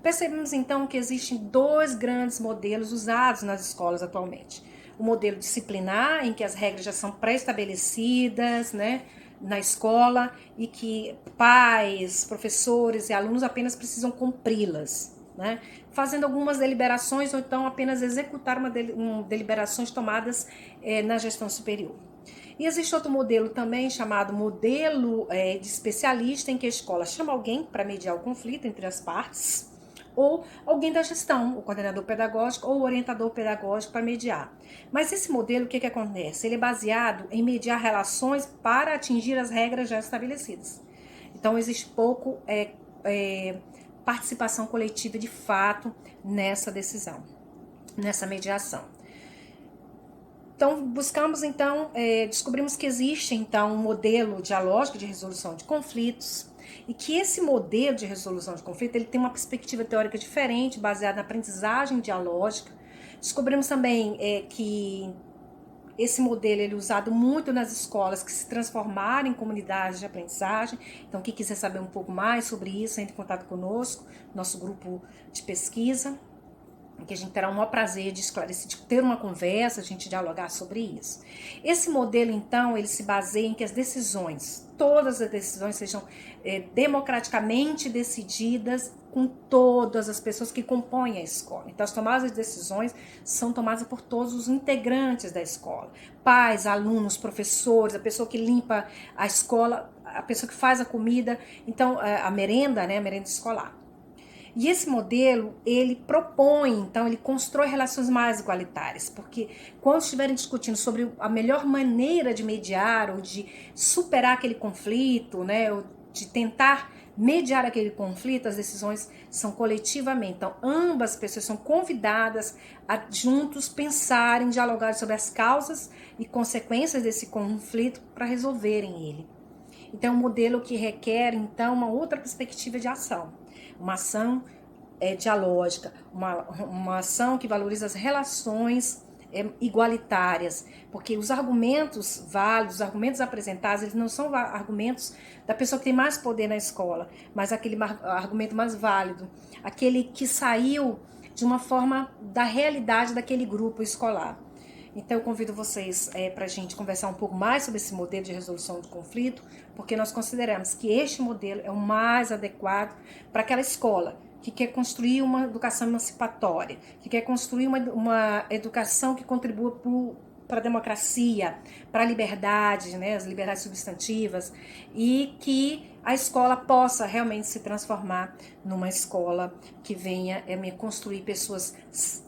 Percebemos então que existem dois grandes modelos usados nas escolas atualmente. O modelo disciplinar, em que as regras já são pré-estabelecidas, né, na escola, e que pais, professores e alunos apenas precisam cumpri-las, né, fazendo algumas deliberações ou então apenas executar deliberações tomadas na gestão superior. E existe outro modelo também chamado modelo de especialista, em que a escola chama alguém para mediar o conflito entre as partes, ou alguém da gestão, o coordenador pedagógico ou o orientador pedagógico para mediar. Mas esse modelo, o que acontece? Ele é baseado em mediar relações para atingir as regras já estabelecidas. Então, existe pouco participação coletiva de fato nessa decisão, nessa mediação. Então, descobrimos que existe então um modelo dialógico de resolução de conflitos, e que esse modelo de resolução de conflito ele tem uma perspectiva teórica diferente, baseada na aprendizagem dialógica. Descobrimos também que esse modelo ele é usado muito nas escolas que se transformaram em comunidades de aprendizagem. Então, quem quiser saber um pouco mais sobre isso, entre em contato conosco, nosso grupo de pesquisa, que a gente terá o maior prazer de esclarecer, de ter uma conversa, a gente dialogar sobre isso. Esse modelo, então, ele se baseia em que as decisões, todas as decisões sejam democraticamente decididas com todas as pessoas que compõem a escola. Então, as tomadas de decisões são tomadas por todos os integrantes da escola. Pais, alunos, professores, a pessoa que limpa a escola, a pessoa que faz a comida, então, a merenda, né, a merenda escolar. E esse modelo, ele propõe, então, ele constrói relações mais igualitárias, porque quando estiverem discutindo sobre a melhor maneira de mediar ou de superar aquele conflito, né, ou de tentar mediar aquele conflito, as decisões são coletivamente. Então, ambas pessoas são convidadas a juntos pensarem, dialogar sobre as causas e consequências desse conflito para resolverem ele. Então, é um modelo que requer, então, uma outra perspectiva de ação. Uma ação dialógica, uma ação que valoriza as relações igualitárias, porque os argumentos válidos, os argumentos apresentados, eles não são argumentos da pessoa que tem mais poder na escola, mas aquele argumento mais válido, aquele que saiu de uma forma da realidade daquele grupo escolar. Então, eu convido vocês para a gente conversar um pouco mais sobre esse modelo de resolução de conflito, porque nós consideramos que este modelo é o mais adequado para aquela escola que quer construir uma educação emancipatória, que quer construir uma educação que contribua para a democracia, para a liberdade, né, as liberdades substantivas, e que a escola possa realmente se transformar numa escola que venha construir pessoas,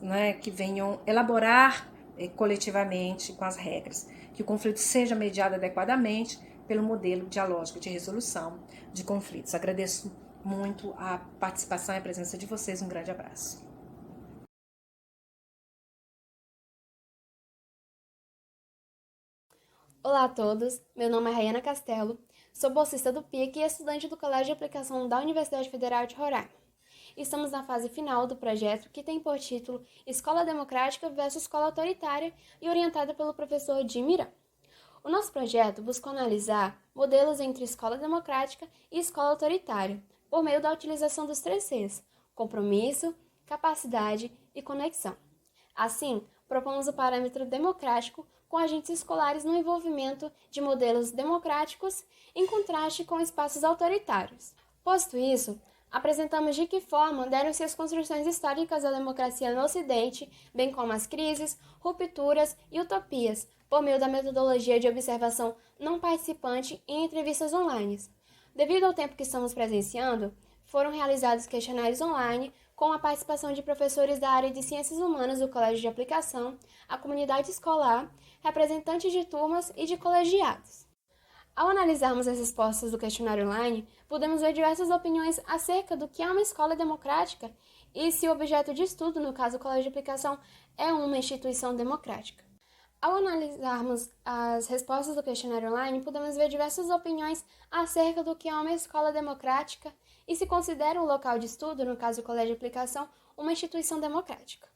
né, que venham elaborar coletivamente com as regras, que o conflito seja mediado adequadamente pelo modelo dialógico de resolução de conflitos. Agradeço muito a participação e a presença de vocês. Um grande abraço. Olá a todos, meu nome é Rayana Castelo, sou bolsista do PIC e estudante do Colégio de Aplicação da Universidade Federal de Roraima. Estamos na fase final do projeto que tem por título Escola Democrática versus Escola Autoritária e orientada pelo professor Jim Miran. O nosso projeto buscou analisar modelos entre escola democrática e escola autoritária, por meio da utilização dos 3 Cs: compromisso, capacidade e conexão. Assim, propomos o parâmetro democrático com agentes escolares no envolvimento de modelos democráticos em contraste com espaços autoritários. Posto isso, apresentamos de que forma deram-se as construções históricas da democracia no Ocidente, bem como as crises, rupturas e utopias, por meio da metodologia de observação não participante em entrevistas online. Devido ao tempo que estamos presenciando, foram realizados questionários online com a participação de professores da área de Ciências Humanas do Colégio de Aplicação, a comunidade escolar, representantes de turmas e de colegiados. Ao analisarmos as respostas do questionário online, podemos ver diversas opiniões acerca do que é uma escola democrática e se o objeto de estudo, no caso o Colégio de Aplicação, é uma instituição democrática. Ao analisarmos as respostas do questionário online, podemos ver diversas opiniões acerca do que é uma escola democrática e se considera um local de estudo, no caso o Colégio de Aplicação, uma instituição democrática.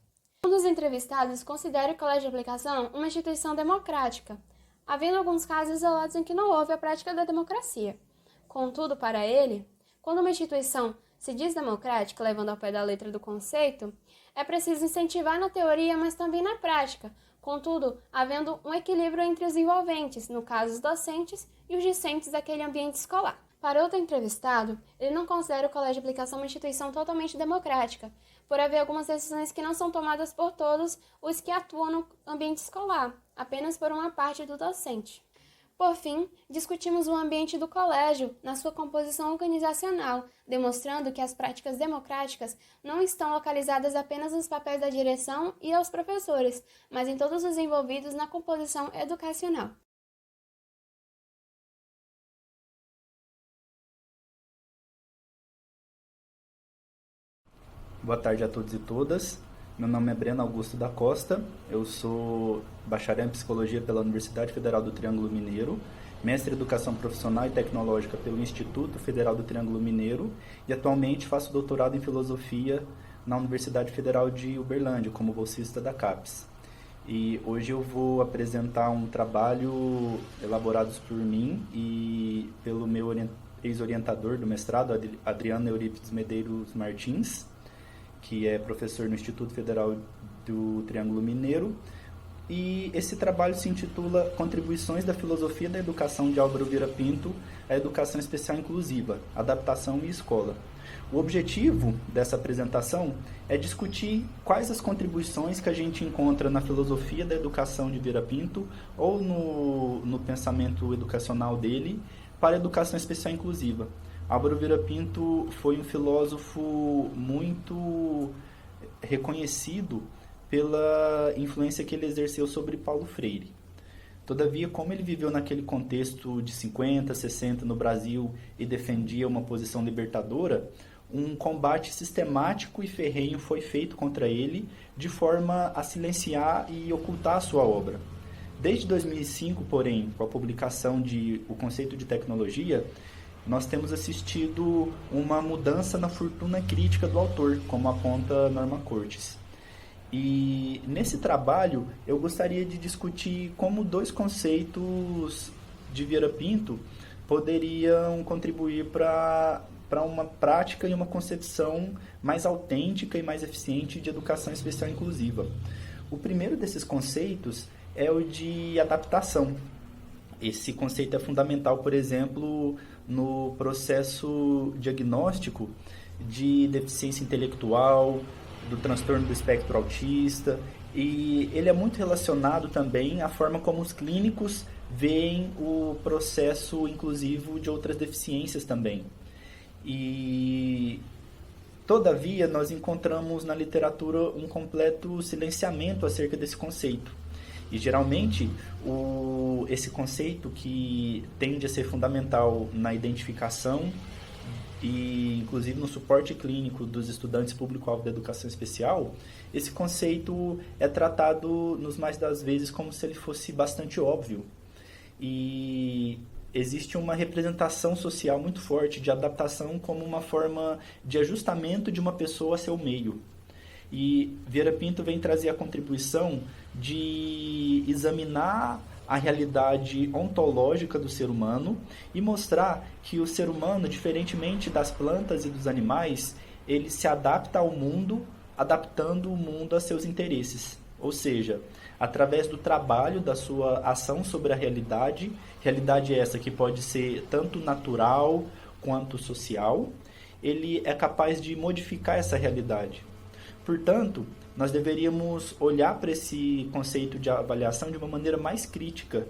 Um dos entrevistados considera o Colégio de Aplicação uma instituição democrática, havendo alguns casos isolados em que não houve a prática da democracia. Contudo, para ele, quando uma instituição se diz democrática, levando ao pé da letra do conceito, é preciso incentivar na teoria, mas também na prática, contudo, havendo um equilíbrio entre os envolventes, no caso os docentes e os discentes daquele ambiente escolar. Para outro entrevistado, ele não considera o Colégio de Aplicação uma instituição totalmente democrática, por haver algumas decisões que não são tomadas por todos os que atuam no ambiente escolar, apenas por uma parte do docente. Por fim, discutimos o ambiente do colégio na sua composição organizacional, demonstrando que as práticas democráticas não estão localizadas apenas nos papéis da direção e aos professores, mas em todos os envolvidos na composição educacional. Boa tarde a todos e todas. Meu nome é Breno Augusto da Costa, eu sou bacharel em Psicologia pela Universidade Federal do Triângulo Mineiro mestre em Educação Profissional e Tecnológica pelo Instituto Federal do Triângulo Mineiro e atualmente faço doutorado em Filosofia na Universidade Federal de Uberlândia, como bolsista da CAPES. E hoje eu vou apresentar um trabalho elaborado por mim e pelo meu ex-orientador do mestrado, Adriano Eurípides Medeiros Martins, que é professor no Instituto Federal do Triângulo Mineiro. E esse trabalho se intitula Contribuições da Filosofia da Educação de Álvaro Vieira Pinto à Educação Especial Inclusiva, Adaptação e Escola. O objetivo dessa apresentação é discutir quais as contribuições que a gente encontra na filosofia da educação de Vieira Pinto ou no pensamento educacional dele para a educação especial inclusiva. Álvaro Vieira Pinto foi um filósofo muito reconhecido pela influência que ele exerceu sobre Paulo Freire. Todavia, como ele viveu naquele contexto de 50, 60 no Brasil e defendia uma posição libertadora, um combate sistemático e ferrenho foi feito contra ele de forma a silenciar e ocultar a sua obra. Desde 2005, porém, com a publicação de O Conceito de Tecnologia, nós temos assistido uma mudança na fortuna crítica do autor, como aponta Norma Cortes. E nesse trabalho eu gostaria de discutir como dois conceitos de Vieira Pinto poderiam contribuir para uma prática e uma concepção mais autêntica e mais eficiente de educação especial inclusiva. O primeiro desses conceitos é o de adaptação. Esse conceito é fundamental, por exemplo, no processo diagnóstico de deficiência intelectual, do transtorno do espectro autista, e ele é muito relacionado também à forma como os clínicos veem o processo inclusivo de outras deficiências também. E, todavia, nós encontramos na literatura um completo silenciamento acerca desse conceito. E, geralmente, esse conceito que tende a ser fundamental na identificação e, inclusive, no suporte clínico dos estudantes público-alvo da educação especial, esse conceito é tratado, nos mais das vezes, como se ele fosse bastante óbvio. E existe uma representação social muito forte de adaptação como uma forma de ajustamento de uma pessoa a seu meio. E Vieira Pinto vem trazer a contribuição de examinar a realidade ontológica do ser humano e mostrar que o ser humano, diferentemente das plantas e dos animais, ele se adapta ao mundo, adaptando o mundo a seus interesses. Ou seja, através do trabalho, da sua ação sobre a realidade essa que pode ser tanto natural quanto social, ele é capaz de modificar essa realidade. Portanto, nós deveríamos olhar para esse conceito de avaliação de uma maneira mais crítica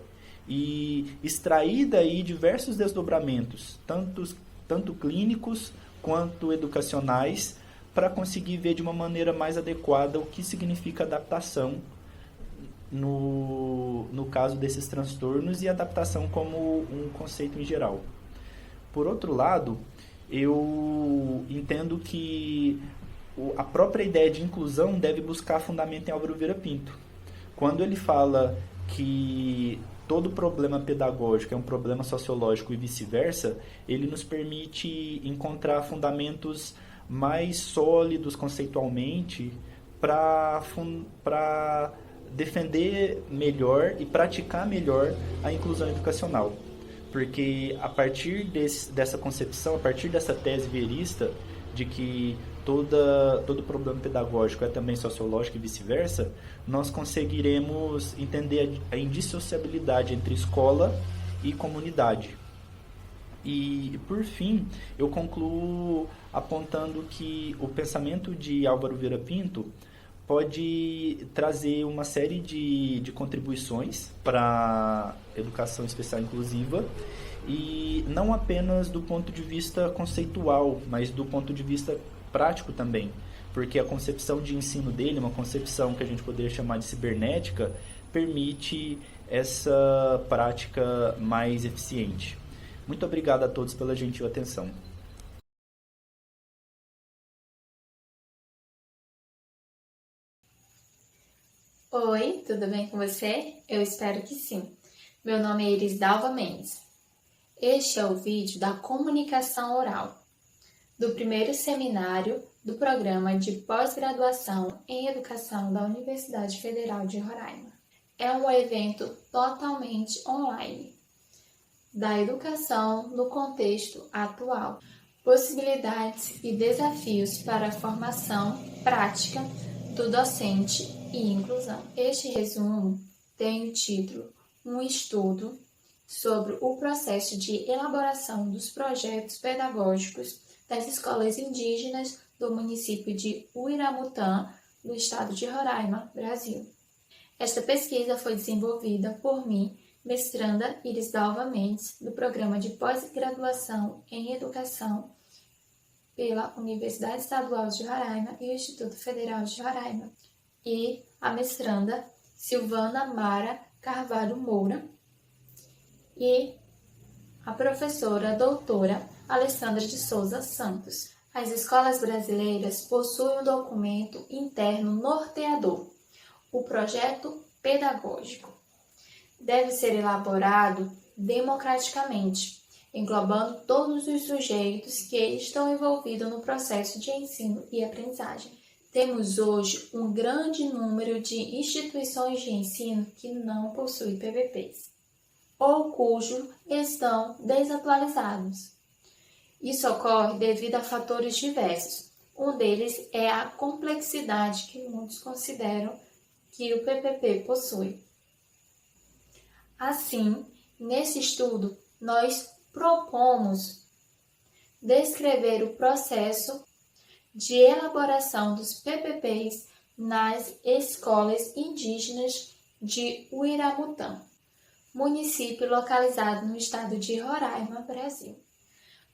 e extrair daí diversos desdobramentos, tanto clínicos quanto educacionais, para conseguir ver de uma maneira mais adequada o que significa adaptação no caso desses transtornos e adaptação como um conceito em geral. Por outro lado, eu entendo que a própria ideia de inclusão deve buscar fundamento em Álvaro Vieira Pinto. Quando ele fala que todo problema pedagógico é um problema sociológico e vice-versa, ele nos permite encontrar fundamentos mais sólidos conceitualmente para defender melhor e praticar melhor a inclusão educacional. Porque a partir dessa concepção, a partir dessa tese vieirista de que todo problema pedagógico é também sociológico e vice-versa, nós conseguiremos entender a indissociabilidade entre escola e comunidade. E, por fim, eu concluo apontando que o pensamento de Álvaro Vieira Pinto pode trazer uma série de contribuições para a educação especial inclusiva, e não apenas do ponto de vista conceitual, mas do ponto de vista prático também, porque a concepção de ensino dele, uma concepção que a gente poderia chamar de cibernética, permite essa prática mais eficiente. Muito obrigado a todos pela gentil atenção. Oi, tudo bem com você? Eu espero que sim. Meu nome é Irisdalva Mendes. Este é o vídeo da comunicação oral do primeiro seminário do programa de pós-graduação em educação da Universidade Federal de Roraima. É um evento totalmente online da educação no contexto atual, possibilidades e desafios para a formação prática do docente e inclusão. Este resumo tem o título Um estudo sobre o processo de elaboração dos projetos pedagógicos das escolas indígenas do município de Uiramutã, no estado de Roraima, Brasil. Esta pesquisa foi desenvolvida por mim, mestranda Irisdalva Mendes, do programa de pós-graduação em educação pela Universidade Estadual de Roraima e o Instituto Federal de Roraima, e a mestranda Silvana Mara Carvalho Moura e a professora doutora Alessandra de Souza Santos. As escolas brasileiras possuem um documento interno norteador, o projeto pedagógico. Deve ser elaborado democraticamente, englobando todos os sujeitos que estão envolvidos no processo de ensino e aprendizagem. Temos hoje um grande número de instituições de ensino que não possuem PPPs, ou cujos estão desatualizados. Isso ocorre devido a fatores diversos. Um deles é a complexidade que muitos consideram que o PPP possui. Assim, nesse estudo, nós propomos descrever o processo de elaboração dos PPPs nas escolas indígenas de Uiramutã, município localizado no estado de Roraima, Brasil.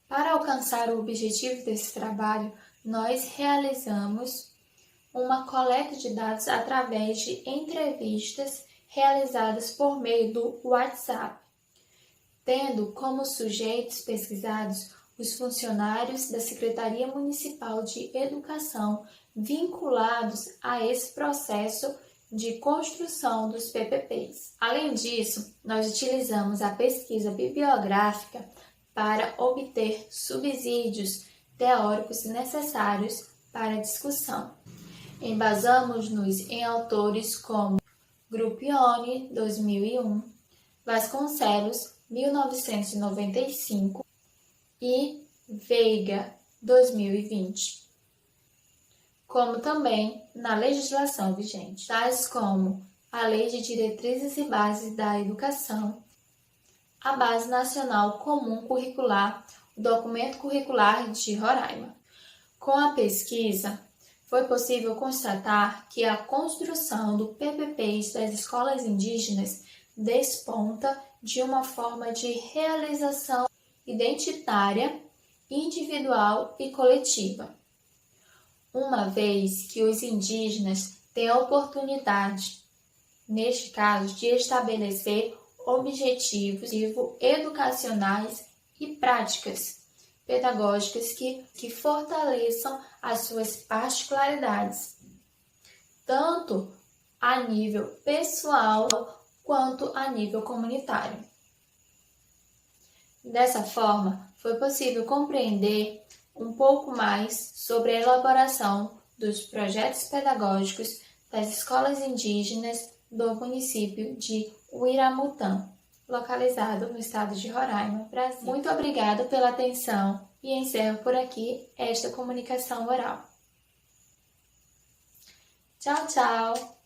Para alcançar o objetivo desse trabalho, nós realizamos uma coleta de dados através de entrevistas realizadas por meio do WhatsApp, tendo como sujeitos pesquisados os funcionários da Secretaria Municipal de Educação vinculados a esse processo de construção dos PPPs. Além disso, nós utilizamos a pesquisa bibliográfica para obter subsídios teóricos necessários para a discussão. Embasamos-nos em autores como Gruppioni, 2001, Vasconcelos, 1995 e Veiga, 2020, como também na legislação vigente, tais como a Lei de Diretrizes e Bases da Educação, a Base Nacional Comum Curricular, o Documento Curricular de Roraima. Com a pesquisa, foi possível constatar que a construção do PPPs das escolas indígenas desponta de uma forma de realização identitária, individual e coletiva, uma vez que os indígenas têm a oportunidade, neste caso, de estabelecer objetivos educacionais e práticas pedagógicas que fortaleçam as suas particularidades, tanto a nível pessoal quanto a nível comunitário. Dessa forma, foi possível compreender um pouco mais sobre a elaboração dos projetos pedagógicos das escolas indígenas do município de Uiramutã, localizado no estado de Roraima, Brasil. Muito obrigada pela atenção e encerro por aqui esta comunicação oral. Tchau, tchau!